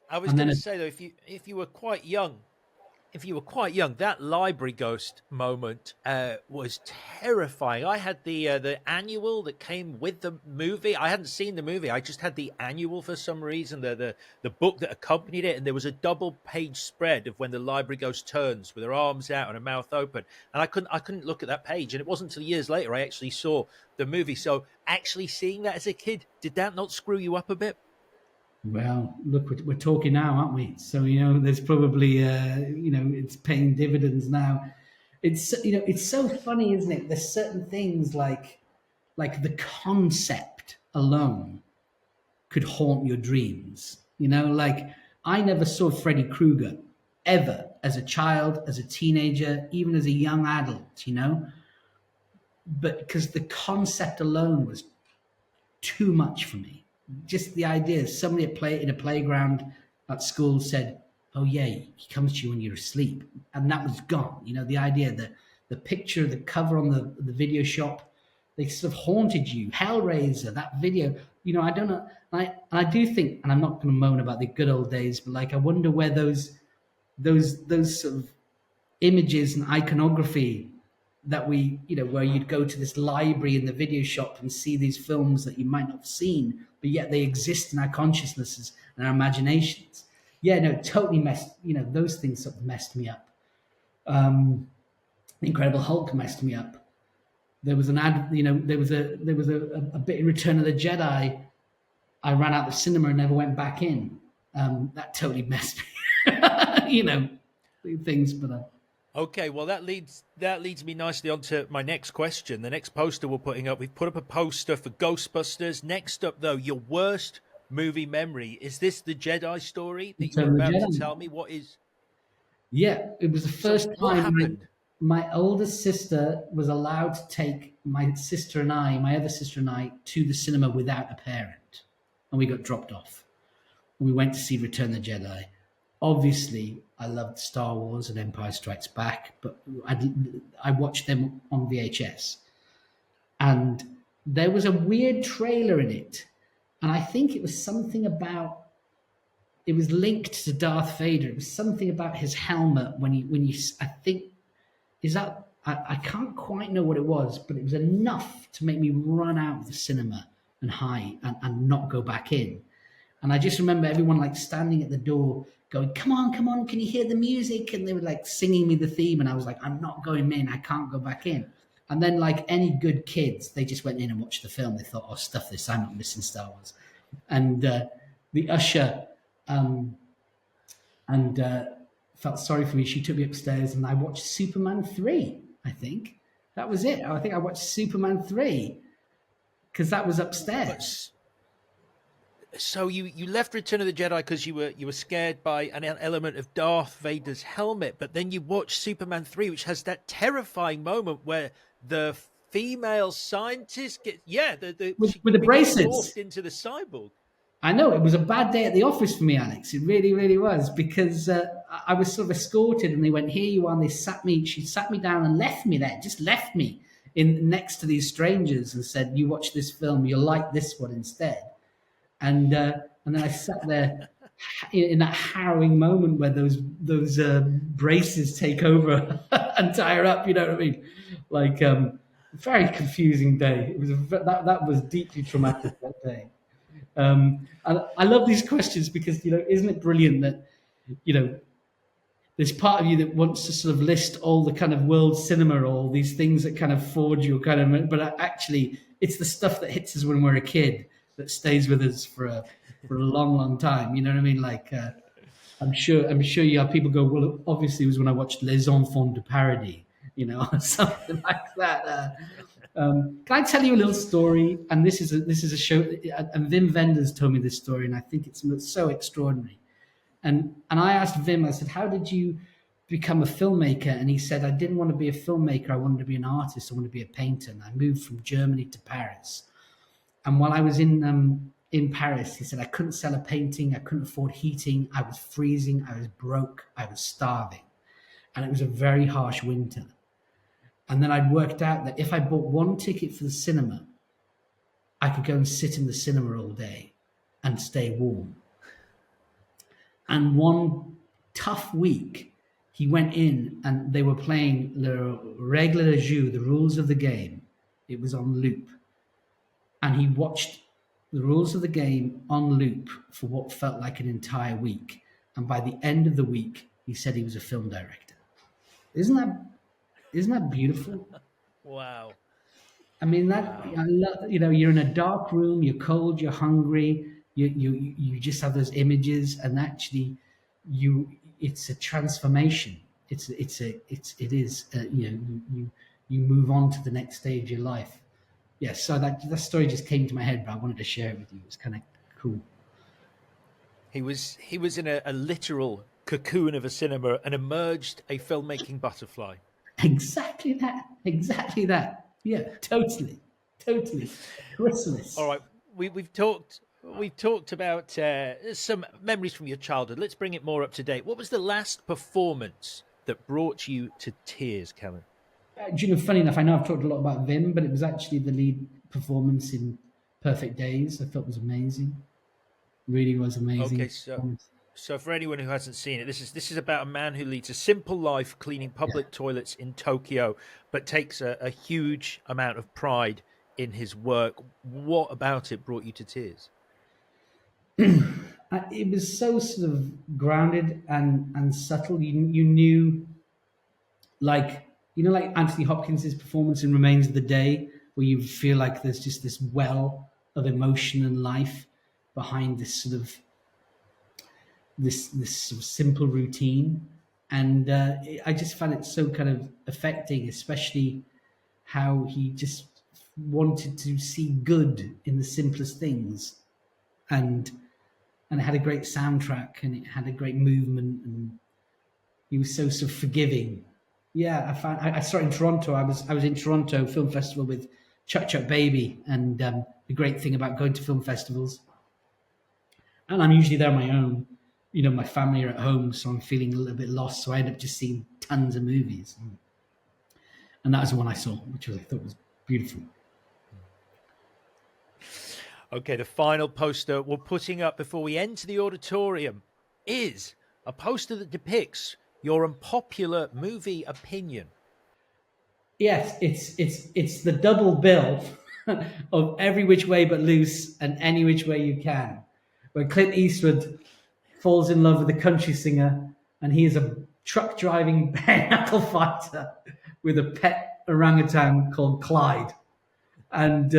I was going to say though, if you were quite young, that library ghost moment was terrifying. I had the annual that came with the movie. I hadn't seen the movie. I just had the annual for some reason, the book that accompanied it, and there was a double-page spread of when the library ghost turns with her arms out and her mouth open. And I couldn't look at that page, and it wasn't until years later I actually saw the movie. So actually seeing that as a kid, did that not screw you up a bit? Well, look, we're talking now, aren't we? So there's probably it's paying dividends now. It's so funny, isn't it? There's certain things like the concept alone could haunt your dreams. I never saw Freddy Krueger ever as a child, as a teenager, even as a young adult. But because the concept alone was too much for me. Just the idea, somebody in a playground at school said, "Oh yeah, he comes to you when you're asleep," and that was gone. The idea that the picture, the cover on the video shop, they sort of haunted you. Hellraiser, that video. I don't know. I do think, and I'm not going to moan about the good old days, but I wonder where those sort of images and iconography that where you'd go to this library in the video shop and see these films that you might not have seen, but yet they exist in our consciousnesses and our imaginations. Yeah, no, totally messed. Those things sort of messed me up. Incredible Hulk messed me up. There was an ad. There was a bit in Return of the Jedi. I ran out of the cinema and never went back in. That totally messed me. Things, but. Okay, well that leads me nicely on to my next question. The next poster we're putting up, we've put up a poster for Ghostbusters. Next up, though, your worst movie memory. Is this the Jedi story that you were Return of the about to Jedi. tell me? What is Yeah, it was the so? first What time happened? my oldest sister was allowed to take my other sister and I, to the cinema without a parent. And we got dropped off. We went to see Return of the Jedi. Obviously, I loved Star Wars and Empire Strikes Back, but I watched them on VHS. And there was a weird trailer in it. And I think it was something about, it was linked to Darth Vader. It was something about his helmet I think, is that, I can't quite know what it was, but it was enough to make me run out of the cinema and hide and not go back in. And I just remember everyone like standing at the door going, come on, can you hear the music? And they were like singing me the theme. And I was like, I'm not going in. I can't go back in. And then, like any good kids, they just went in and watched the film. They thought, oh, stuff this. I'm not missing Star Wars. And the usher and felt sorry for me. She took me upstairs and I watched Superman 3, I think. That was it. I think I watched Superman 3 because that was upstairs. So you left Return of the Jedi because you were scared by an element of Darth Vader's helmet, but then you watched Superman 3, which has that terrifying moment where the female scientist With she the becomes braces. morphed into the cyborg. I know it was a bad day at the office for me, Alex. It really, really was, because I was sort of escorted, and they went, "Here you are." And she sat me down and left me there, just left me in next to these strangers, and said, "You watch this film, you'll like this one instead." And then I sat there in that harrowing moment where those braces take over and tie her up. You know what I mean? Like very confusing day. It was that was deeply traumatic that day. And I love these questions because, isn't it brilliant that, there's part of you that wants to sort of list all the kind of world cinema, all these things that kind of forge your kind of, but actually it's the stuff that hits us when we're a kid that stays with us for a long, long time. You know what I mean? Like, I'm sure you have people go, well, obviously it was when I watched Les Enfants de Paradis, something like that. Can I tell you a little story? And this is a show, and Wim Wenders told me this story, and I think it's so extraordinary. And I asked Wim, I said, how did you become a filmmaker? And he said, I didn't want to be a filmmaker. I wanted to be an artist. I wanted to be a painter. And I moved from Germany to Paris. And while I was in Paris, he said, I couldn't sell a painting. I couldn't afford heating. I was freezing. I was broke. I was starving. And it was a very harsh winter. And then I'd worked out that if I bought one ticket for the cinema, I could go and sit in the cinema all day and stay warm. And one tough week, he went in and they were playing Le Règle de Jeu, the rules of the game. It was on loop. And he watched the rules of the game on loop for what felt like an entire week. And by the end of the week, he said he was a film director. Isn't that beautiful? Wow. I mean, you're in a dark room, you're cold, you're hungry, you just have those images, and actually, it's a transformation. It is. You move on to the next stage of your life. Yes. So that story just came to my head, but I wanted to share it with you. It's kind of cool. He was in a literal cocoon of a cinema and emerged a filmmaking butterfly. Exactly that. Yeah, totally. Chrysalis. All right, we've talked about some memories from your childhood. Let's bring it more up to date. What was the last performance that brought you to tears, Celyn? Funny enough, I know I've talked a lot about Vim, but it was actually the lead performance in Perfect Days. I thought it was amazing. Really was amazing. Okay, so for anyone who hasn't seen it, this is about a man who leads a simple life cleaning public toilets in Tokyo, but takes a huge amount of pride in his work. What about it brought you to tears? It was so sort of grounded and subtle. You knew, like Anthony Hopkins' performance in Remains of the Day, where you feel like there's just this well of emotion and life behind this sort of simple routine. And I just found it so kind of affecting, especially how he just wanted to see good in the simplest things, and it had a great soundtrack, and it had a great movement, and he was so forgiving. Yeah, I saw it in Toronto. I was in Toronto Film Festival with Chuck Chuck Baby, and the great thing about going to film festivals, and I'm usually there on my own. You know, my family are at home, so I'm feeling a little bit lost. So I end up just seeing tons of movies, and that was the one I saw, which I thought was beautiful. Okay, the final poster we're putting up before we enter the auditorium is a poster that depicts your unpopular movie opinion. Yes, it's the double bill of Every Which Way But Loose and Any Which Way You Can, where Clint Eastwood falls in love with a country singer, and he is a truck driving bare knuckle fighter with a pet orangutan called Clyde. And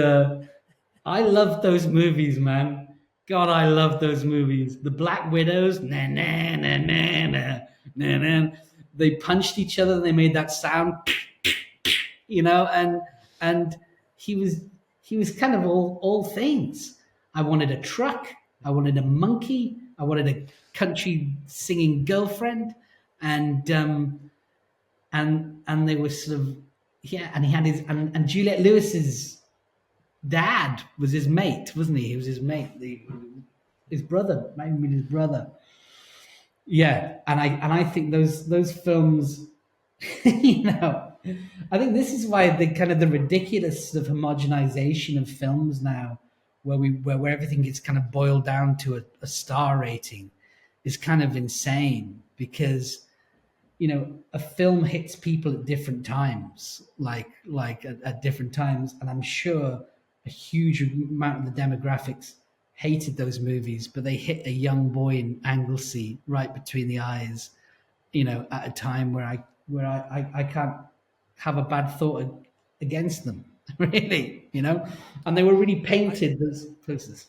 I love those movies, man. God, I love those movies. The Black Widows, na na na na na na na. They punched each other. And they made that sound, you know. And he was kind of all things. I wanted a truck. I wanted a monkey. I wanted a country singing girlfriend, and they were sort of, yeah. And he had his, and Juliette Lewis's dad was his mate, wasn't he? He was his mate, his brother, maybe his brother. Yeah, and I think those films, you know, I think this is why the kind of the ridiculous sort of homogenization of films now, where everything gets kind of boiled down to a star rating, is kind of insane, because you know, a film hits people at different times, like at different times, and I'm sure a huge amount of the demographics hated those movies, but they hit a young boy in Anglesey right between the eyes, you know, at a time where I can't have a bad thought against them, really, you know, and they were really painted, those places.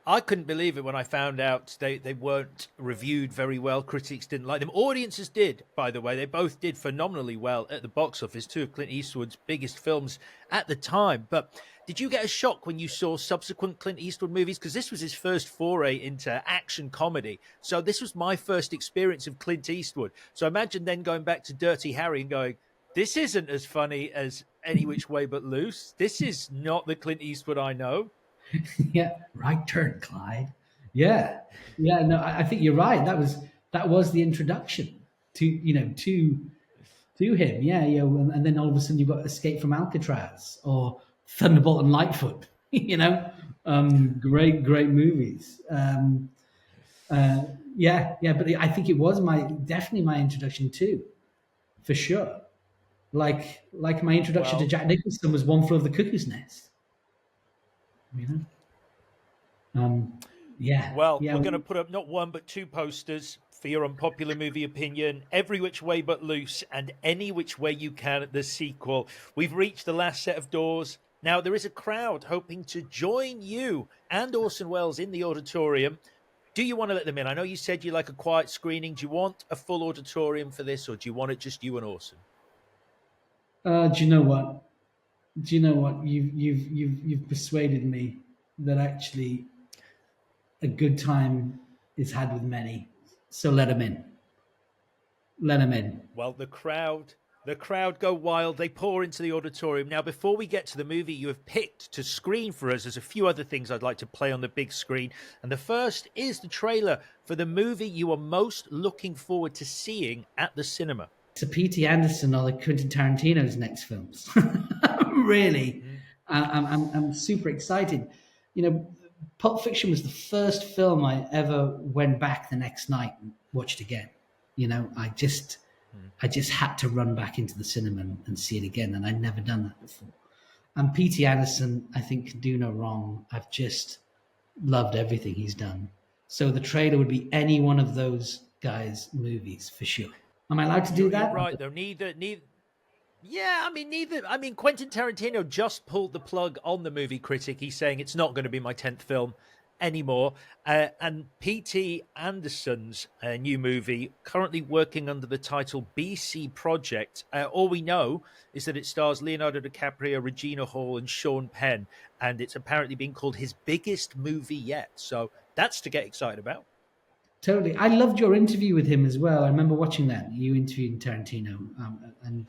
I couldn't believe it when I found out they weren't reviewed very well. Critics didn't like them. Audiences did, by the way. They both did phenomenally well at the box office, two of Clint Eastwood's biggest films at the time. But did you get a shock when you saw subsequent Clint Eastwood movies? Because this was his first foray into action comedy. So this was my first experience of Clint Eastwood. So imagine then going back to Dirty Harry and going, this isn't as funny as Any Which Way But Loose. This is not the Clint Eastwood I know. Yeah, right turn, Clyde. Yeah, yeah. No, I think you're right. That was the introduction to, you know, to him. Yeah, yeah. And then all of a sudden you've got Escape from Alcatraz or Thunderbolt and Lightfoot. You know, great movies. Yeah, yeah. But I think it was definitely my introduction too, for sure. Like my introduction to Jack Nicholson was One Flew Over the Cuckoo's Nest. You know. Yeah. Well, yeah. we're going to put up not one but two posters for your unpopular movie opinion: Every Which Way But Loose and Any Which Way You Can, the sequel. We've reached the last set of doors. Now, there is a crowd hoping to join you and Orson Welles in the auditorium. Do you want to let them in? I know you said you like a quiet screening. Do you want a full auditorium for this, or do you want it just you and Orson? Do you know what? Do you know what? You've persuaded me that actually a good time is had with many. So let them in. Let them in. Well, the crowd go wild. They pour into the auditorium. Now, before we get to the movie you have picked to screen for us, there's a few other things I'd like to play on the big screen. And the first is the trailer for the movie you are most looking forward to seeing at the cinema. To P.T. Anderson or like Quentin Tarantino's next films. Really. I'm super excited. You know, Pulp Fiction was the first film I ever went back the next night and watched again. You know, I just had to run back into the cinema and see it again, and I'd never done that before. And P.T. Anderson, I think, can do no wrong. I've just loved everything he's done. So the trailer would be any one of those guys' movies for sure. Am I allowed to do that? You're right, though. Neither. Yeah, neither. Quentin Tarantino just pulled the plug on the movie critic. He's saying it's not going to be my 10th film. anymore. And P.T. Anderson's new movie, currently working under the title BC Project. All we know is that it stars Leonardo DiCaprio, Regina Hall, and Sean Penn, and it's apparently being called his biggest movie yet. So that's to get excited about. Totally. I loved your interview with him as well. I remember watching that. You interviewed Tarantino, and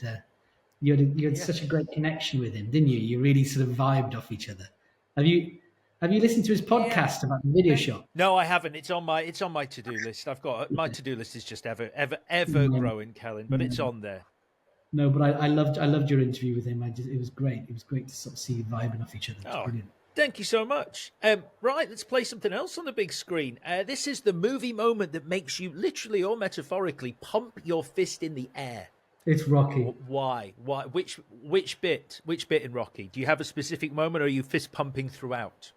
you had Yeah. such a great connection with him, didn't you? You really sort of vibed off each other. Have you listened to his Yeah. podcast about the video shop? No, I haven't. It's on my to-do list. I've got my to-do list is just ever growing, Kellen, but it's on there. No, but I loved your interview with him. It was great. It was great to sort of see you vibing off each other. It was brilliant. Thank you so much. Right, let's play something else on the big screen. This is the movie moment that makes you literally or metaphorically pump your fist in the air. It's Rocky. Why? Which bit in Rocky? Do you have a specific moment, or are you fist pumping throughout?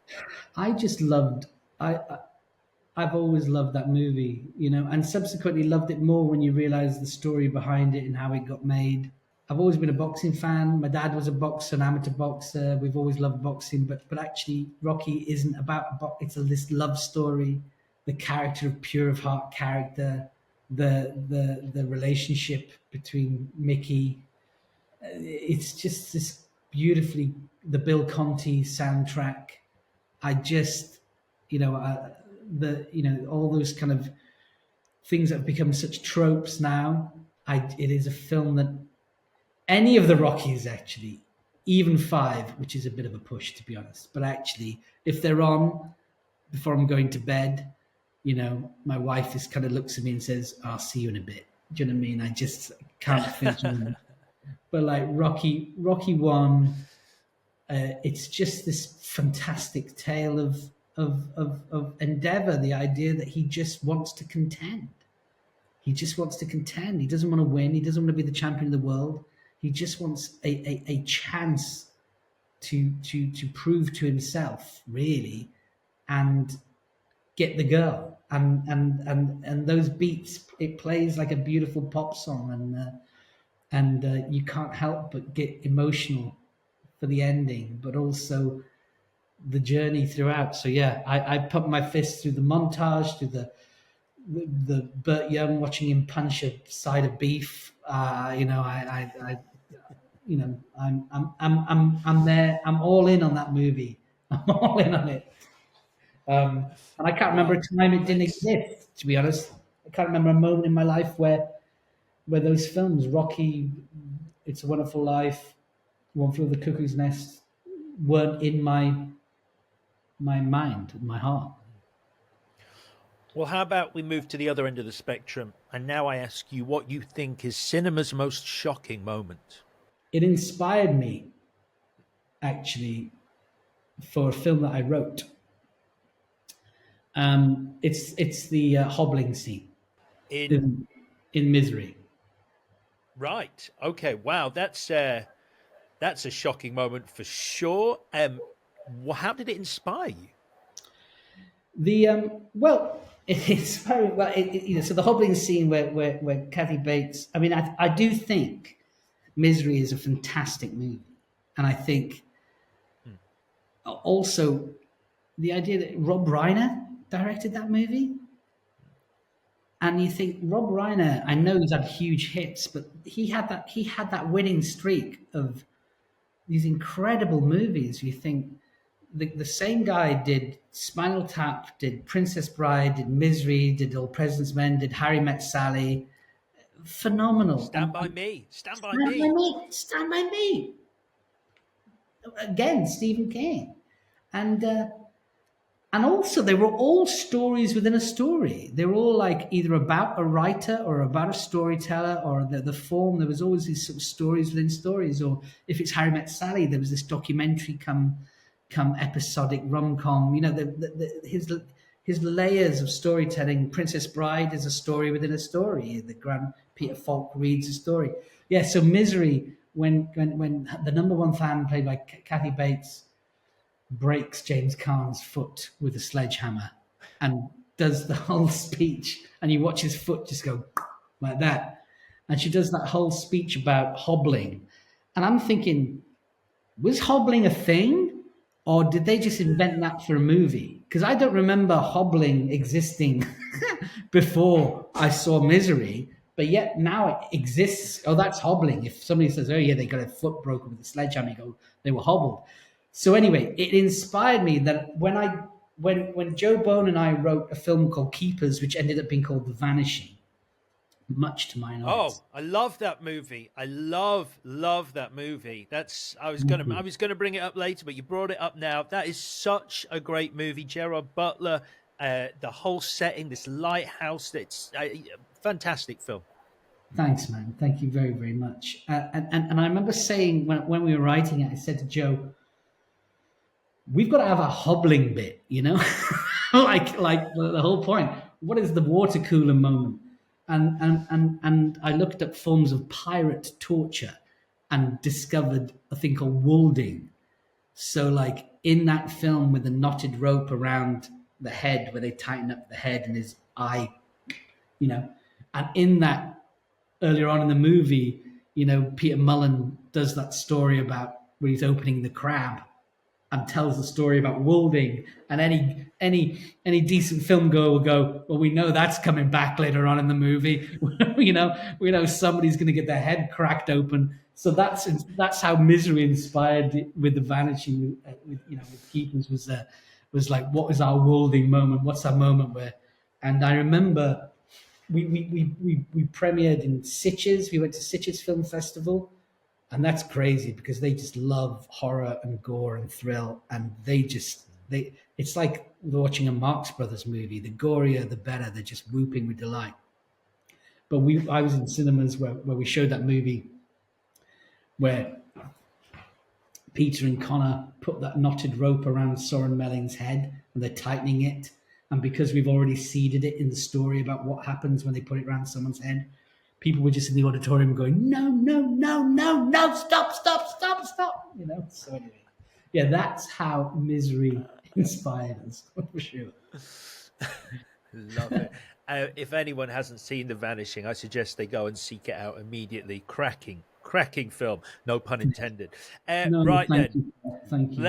I just loved. I've always loved that movie, and subsequently loved it more when you realize the story behind it and how it got made. I've always been a boxing fan. My dad was a boxer, an amateur boxer. We've always loved boxing, but actually, Rocky isn't about it's this love story, the character of pure of heart character, the relationship between Mickey. It's just this beautifully the Bill Conti soundtrack. I just, all those kind of things that have become such tropes now. It is a film that any of the Rockies, actually, even 5, which is a bit of a push, to be honest. But actually, if they're on before I'm going to bed, my wife just kind of looks at me and says, "I'll see you in a bit." Do you know what I mean? I just can't finish them. But like Rocky 1, it's just this fantastic tale of endeavor. The idea that he just wants to contend. He just wants to contend. He doesn't want to win. He doesn't want to be the champion of the world. He just wants a chance to prove to himself, really, and get the girl. And those beats, it plays like a beautiful pop song, and you can't help but get emotional for the ending, but also the journey throughout. So yeah, I put my fist through the montage, through the Burt Young watching him punch a side of beef. I'm there. I'm all in on that movie. I'm all in on it. And I can't remember a time it didn't exist. To be honest, I can't remember a moment in my life where those films, Rocky, It's a Wonderful Life, One Flew Over the Cuckoo's Nest, weren't in my mind, my heart. Well, how about we move to the other end of the spectrum, and now I ask you what you think is cinema's most shocking moment. It inspired me, actually, for a film that I wrote. It's the hobbling scene in Misery. Right. Okay. Wow. That's a shocking moment for sure. How did it inspire you? It inspired. So the hobbling scene where Kathy Bates. I mean, I do think Misery is a fantastic movie, and I think also the idea that Rob Reiner directed that movie. And you think Rob Reiner, I know he's had huge hits, but he had that winning streak of these incredible movies. You think the same guy did Spinal Tap, did Princess Bride, did Misery, did All President's Men, did Harry Met Sally. Phenomenal. Stand by Me. Stand by Me. Stand by Me. Again, Stephen King. And also, they were all stories within a story. They were all like either about a writer or about a storyteller or the form. There was always these sort of stories within stories. Or if it's Harry Met Sally, there was this documentary come episodic rom-com. His layers of storytelling. Princess Bride is a story within a story. The Grand Peter Falk reads a story. Yeah, so Misery, when the number one fan played by Kathy Bates breaks James Caan's foot with a sledgehammer and does the whole speech, and you watch his foot just go like that, and she does that whole speech about hobbling, and I'm thinking, was hobbling a thing? Or did they just invent that for a movie? Because I don't remember hobbling existing before I saw Misery, but yet now it exists. Oh, that's hobbling. If somebody says, oh, yeah, they got a foot broken with a sledgehammer, you go, they were hobbled. So anyway, it inspired me that when Joe Bone and I wrote a film called Keepers, which ended up being called The Vanishing, much to my annoyance. Oh, I love that movie. I love that movie. That's I was gonna bring it up later, but you brought it up now. That is such a great movie. Gerard Butler, the whole setting, this lighthouse. It's fantastic film. Thanks, man. Thank you very, very much. And I remember saying when we were writing it, I said to Joe, we've got to have a hobbling bit, you know, like the whole point. What is the water cooler moment? And I looked up forms of pirate torture and discovered a thing called walding. So like in that film with the knotted rope around the head where they tighten up the head and his eye, you know, and in that earlier on in the movie, you know, Peter Mullen does that story about where he's opening the crab and tells the story about walding, and any decent film goer will go, well, we know that's coming back later on in the movie. we know somebody's going to get their head cracked open. So that's how Misery inspired it with The Vanishing, with Keepers was like, what is our walding moment? What's our moment where? And I remember we premiered in Sitges. We went to Sitges Film Festival. And that's crazy because they just love horror and gore and thrill, and it's like watching a Marx Brothers movie. The gorier, the better. They're just whooping with delight. But I was in cinemas where we showed that movie where Peter and Connor put that knotted rope around Soren Melling's head and they're tightening it. And because we've already seeded it in the story about what happens when they put it around someone's head, people were just in the auditorium going, no, no, no, no, no, stop. You know, so anyway, yeah, that's how Misery inspired us, for sure. Love it. If anyone hasn't seen The Vanishing, I suggest they go and seek it out immediately. Cracking film. No pun intended. Right then, thank you.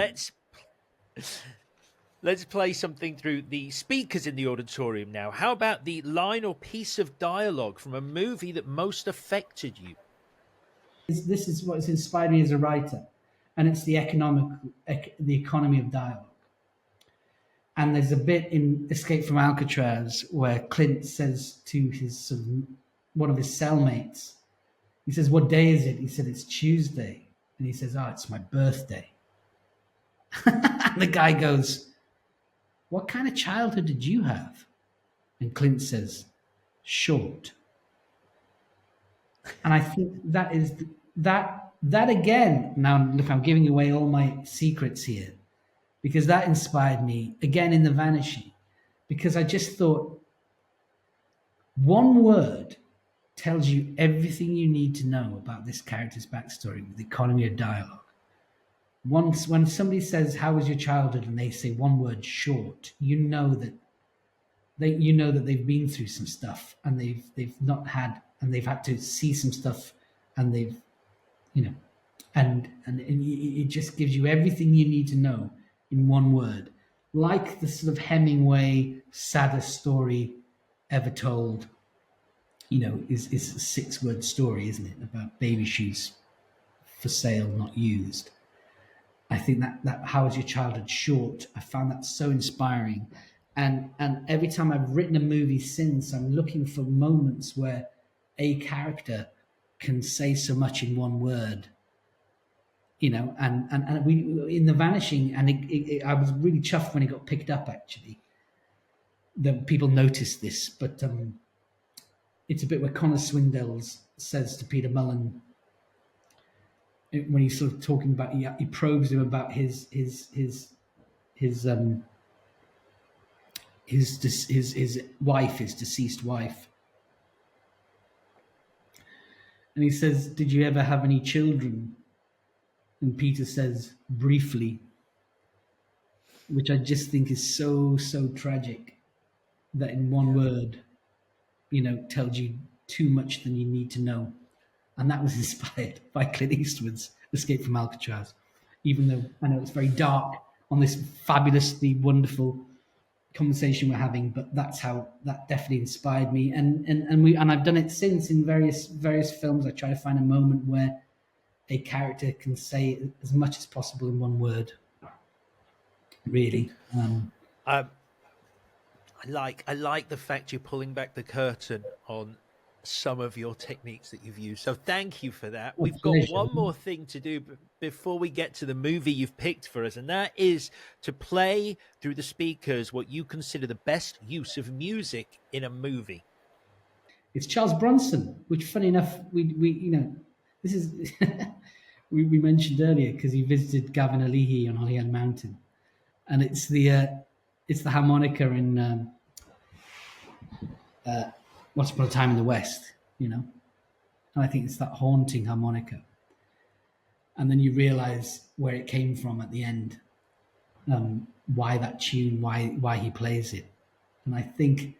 Let's play something through the speakers in the auditorium now. How about the line or piece of dialogue from a movie that most affected you? This is what's inspired me as a writer, and it's the economy of dialogue. And there's a bit in Escape from Alcatraz where Clint says to his one of his cellmates, he says, "What day is it?" He said, "It's Tuesday." And he says, "Oh, it's my birthday." And the guy goes, "What kind of childhood did you have?" And Clint says, "Short." And I think that is that again. Now, look, I'm giving away all my secrets here because that inspired me again in The Vanishing, because I just thought one word tells you everything you need to know about this character's backstory with the economy of dialogue. Once when somebody says, "How was your childhood?" and they say one word, "short," you know that they've been through some stuff and they've not had, and they've had to see some stuff, and they've, and it just gives you everything you need to know in one word, like the sort of Hemingway saddest story ever told. Is a 6-word story, isn't it, about baby shoes for sale, not used. I think that "How was your childhood?" short, I found that so inspiring. And every time I've written a movie since, I'm looking for moments where a character can say so much in one word. And we in The Vanishing, and I was really chuffed when it got picked up, actually. That people noticed this, but it's a bit where Connor Swindells says to Peter Mullen, when he's sort of talking about, he probes him about his wife, his deceased wife, and he says, "Did you ever have any children?" And Peter says, "Briefly," which I just think is so tragic that in one word, tells you too much than you need to know. And that was inspired by Clint Eastwood's Escape from Alcatraz. Even though I know it's very dark, on this fabulously wonderful conversation we're having. But that definitely inspired me, and I've done it since in various films. I try to find a moment where a character can say as much as possible in one word. Really. I like the fact you're pulling back the curtain on some of your techniques that you've used. So thank you for that. We've got one more thing to do before we get to the movie you've picked for us, and that is to play through the speakers what you consider the best use of music in a movie. It's Charles Bronson, which, funny enough, we this is we mentioned earlier because he visited Gavin Alihi on Holyhead Mountain, and it's the harmonica in Once Upon a Time in the West, and I think it's that haunting harmonica. And then you realise where it came from at the end, why that tune, why he plays it, and I think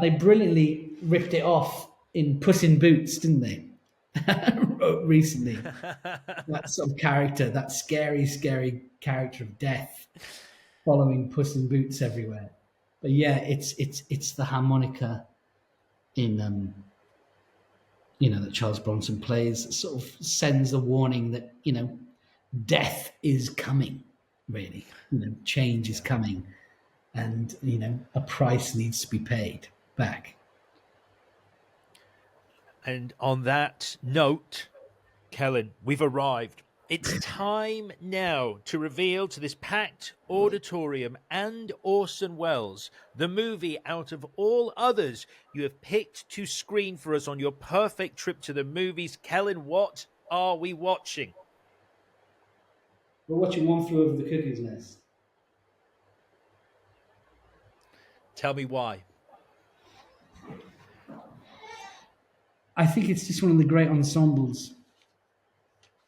they brilliantly ripped it off in Puss in Boots, didn't they? Recently, that sort of character, that scary character of death, following Puss in Boots everywhere. But yeah, it's the harmonica in that Charles Bronson plays that sort of sends a warning that death is coming. Really, change is coming, and a price needs to be paid back. And on that note, Celyn, we've arrived. It's time now to reveal to this packed auditorium and Orson Welles the movie out of all others you have picked to screen for us on your perfect trip to the movies. Celyn, what are we watching? We're watching One Flew Over the Cuckoo's Nest. Tell me why. I think it's just one of the great ensembles.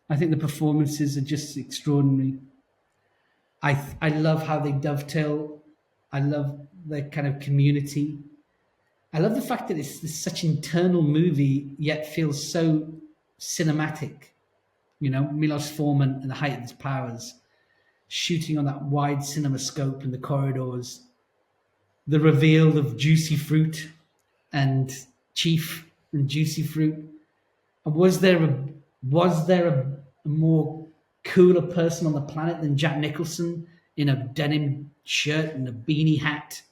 I think the performances are just extraordinary. I love how they dovetail. I love the kind of community. I love the fact that it's such an internal movie, yet feels so cinematic. Milos Forman at the height of his powers, shooting on that wide cinema scope in the corridors. The reveal of Juicy Fruit and Chief and Juicy Fruit. And was there a more cooler person on the planet than Jack Nicholson in a denim shirt and a beanie hat?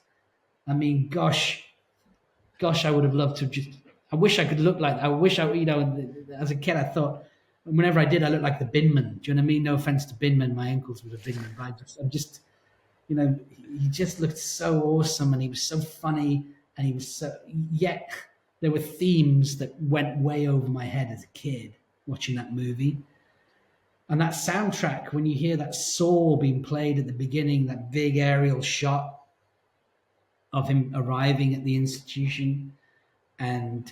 I mean, gosh, I would have loved to I wish I could look like that. I wish as a kid, I thought, whenever I did, I looked like the binman. Do you know what I mean? No offense to binman. My uncles were the binman, but he just looked so awesome, and he was so funny, and he was so, yet there were themes that went way over my head as a kid watching that movie. And that soundtrack, when you hear that saw being played at the beginning, that big aerial shot of him arriving at the institution, and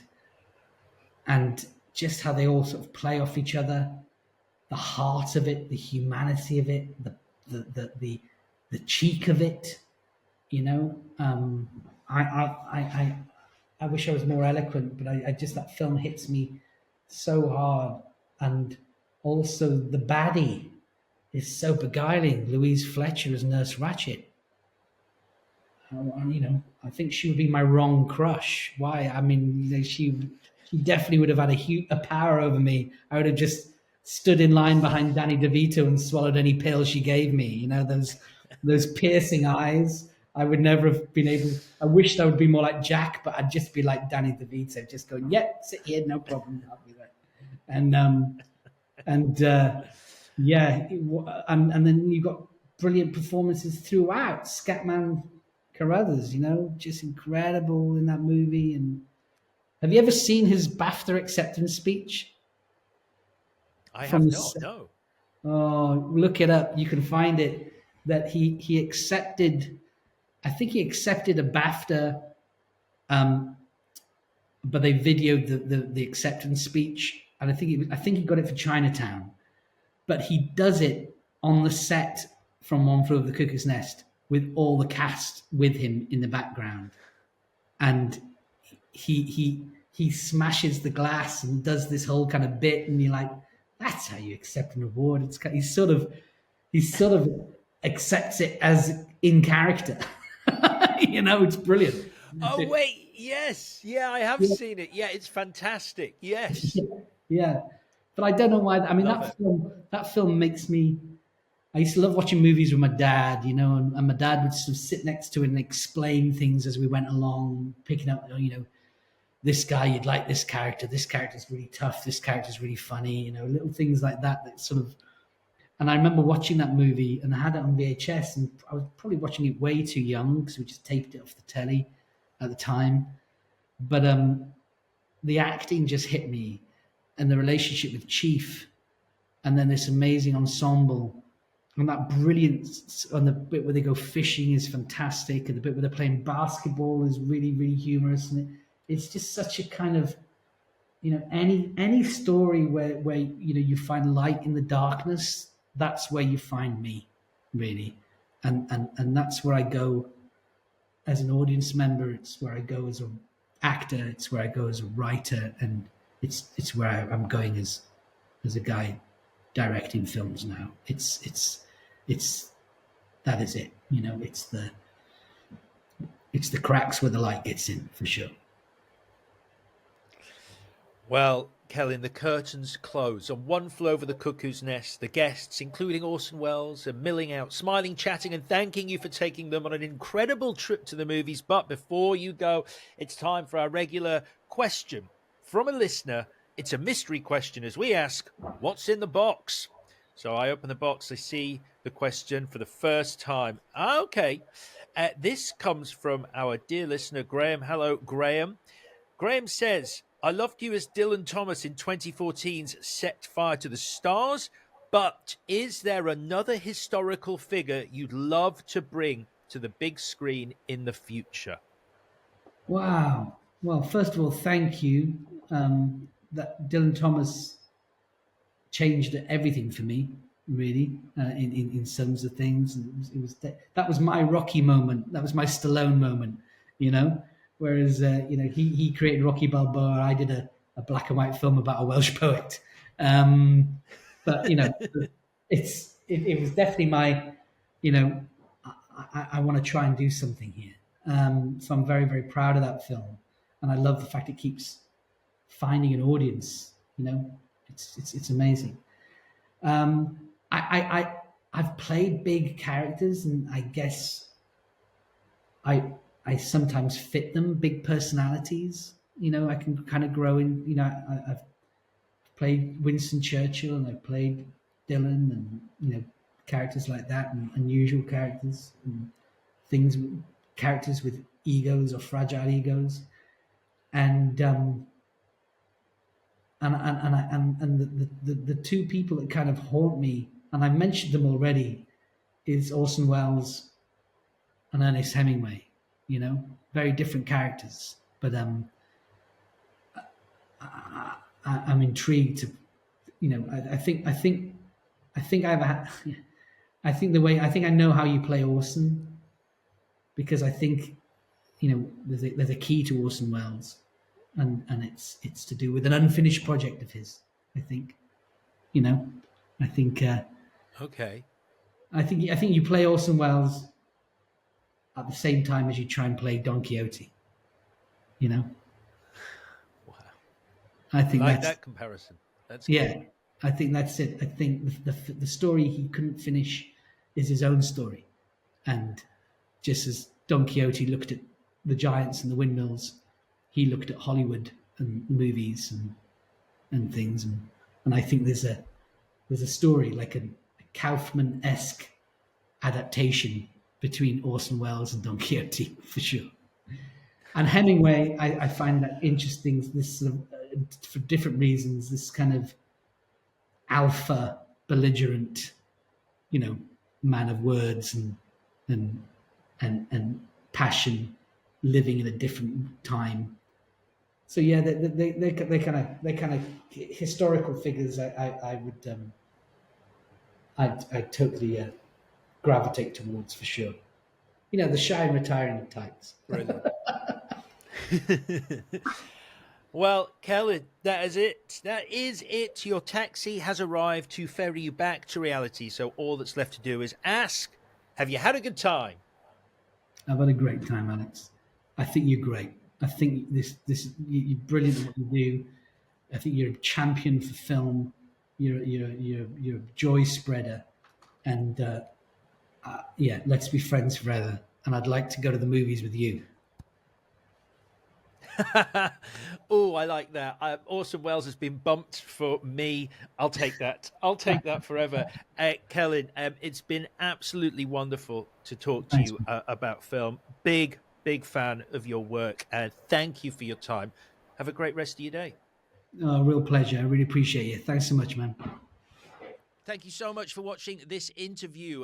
just how they all sort of play off each other, the heart of it, the humanity of it, the cheek of it, I wish I was more eloquent, but I just, that film hits me so hard. And also the baddie is so beguiling. Louise Fletcher as Nurse Ratched. I think she would be my wrong crush. Why? I mean, she definitely would have had a power over me. I would have just stood in line behind Danny DeVito and swallowed any pill she gave me. Those piercing eyes. I would never have been able. I wished I would be more like Jack, but I'd just be like Danny DeVito, just going, "Yep, sit here, no problem, I'll be there." And then you got brilliant performances throughout. Scatman Carruthers, just incredible in that movie. And have you ever seen his BAFTA acceptance speech? I have not. No. Oh, look it up. You can find it. That he accepted. I think he accepted a BAFTA, but they videoed the acceptance speech, and I think he got it for Chinatown. But he does it on the set from One Flew Over the Cuckoo's Nest with all the cast with him in the background, and he smashes the glass and does this whole kind of bit, and you're like, that's how you accept an award. He's sort of accepts it as in character. It's brilliant. Oh wait, yes, yeah, I have Yeah, seen it. Yeah, it's fantastic. Yes, yeah. But I don't know why. I mean, love it. that film makes me. I used to love watching movies with my dad, and my dad would sort of sit next to it and explain things as we went along, picking up, this guy, you'd like this character. This character's really tough. This character's really funny. Little things like that. That sort of. And I remember watching that movie, and I had it on VHS, and I was probably watching it way too young because we just taped it off the telly at the time. But the acting just hit me, and the relationship with Chief, and then this amazing ensemble, and that brilliance on the bit where they go fishing is fantastic, and the bit where they're playing basketball is really, really humorous, and it's just such a kind of any story where you find light in the darkness, that's where you find me, really, and that's where I go as an audience member. It's where I go as an actor. It's where I go as a writer, and it's where I'm going as a guy directing films now. It's that is it. It's the cracks where the light gets in, for sure. Well, Celyn, the curtains close. On One Flew Over the Cuckoo's Nest, the guests, including Orson Welles, are milling out, smiling, chatting, and thanking you for taking them on an incredible trip to the movies. But before you go, it's time for our regular question from a listener. It's a mystery question as we ask, what's in the box? So I open the box, I see the question for the first time. Okay. This comes from our dear listener, Graham. Hello, Graham. Graham says, I loved you as Dylan Thomas in 2014's Set Fire to the Stars, but is there another historical figure you'd love to bring to the big screen in the future? Wow. Well, first of all, thank you. That Dylan Thomas changed everything for me, really, in terms of things. That was my Rocky moment. That was my Stallone moment, you know. Whereas he created Rocky Balboa. I did a black and white film about a Welsh poet. But it was definitely my I want to try and do something here. So I'm very, very proud of that film, and I love the fact it keeps finding an audience. It's amazing. I've played big characters, and I guess I sometimes fit them, big personalities. I can kind of grow in. I've played Winston Churchill, and I've played Dylan, and characters like that, and unusual characters, and characters with egos or fragile egos, and the two people that kind of haunt me, and I mentioned them already, is Orson Welles and Ernest Hemingway. Very different characters, but I'm intrigued to, I think I know how you play Orson, because I think there's a key to Orson Welles, and it's to do with an unfinished project of his. I think I think Okay. I think you play Orson Welles at the same time as you try and play Don Quixote. Wow. I think like that's that comparison. That's yeah. good. I think that's it. I think the story he couldn't finish is his own story, and just as Don Quixote looked at the giants and the windmills, he looked at Hollywood and movies and things, and I think there's a story, like a Kaufman-esque adaptation between Orson Welles and Don Quixote, for sure. And Hemingway, I find that interesting. This sort of, for different reasons, this kind of alpha, belligerent, man of words and passion, living in a different time. So yeah, they kind of historical figures. I totally gravitate towards, for sure. The shy and retiring types. Brilliant. Well, Celyn, that is it. That is Your taxi has arrived to ferry you back to reality. So all that's left to do is ask Have you had a good time? I've had a great time, Alex. I think you're great. I think you're brilliant at what you do. I think you're a champion for film. You're a joy spreader, and yeah, let's be friends forever. And I'd like to go to the movies with you. Oh, I like that. Orson Welles has been bumped for me. I'll take that. I'll take that forever. Celyn, it's been absolutely wonderful to talk to Thanks, you man. about film. Big fan of your work. And thank you for your time. Have a great rest of your day. Real pleasure. I really appreciate you. Thanks so much, man. Thank you so much for watching this interview.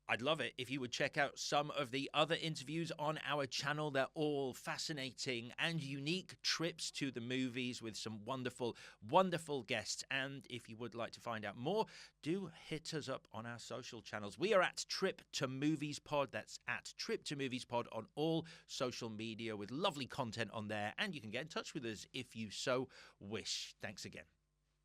I'd love it if you would check out some of the other interviews on our channel. They're all fascinating and unique trips to the movies with some wonderful, wonderful guests. And if you would like to find out more, do hit us up on our social channels. We are at Trip to Movies Pod. That's at Trip to Movies Pod on all social media with lovely content on there. And you can get in touch with us if you so wish. Thanks again.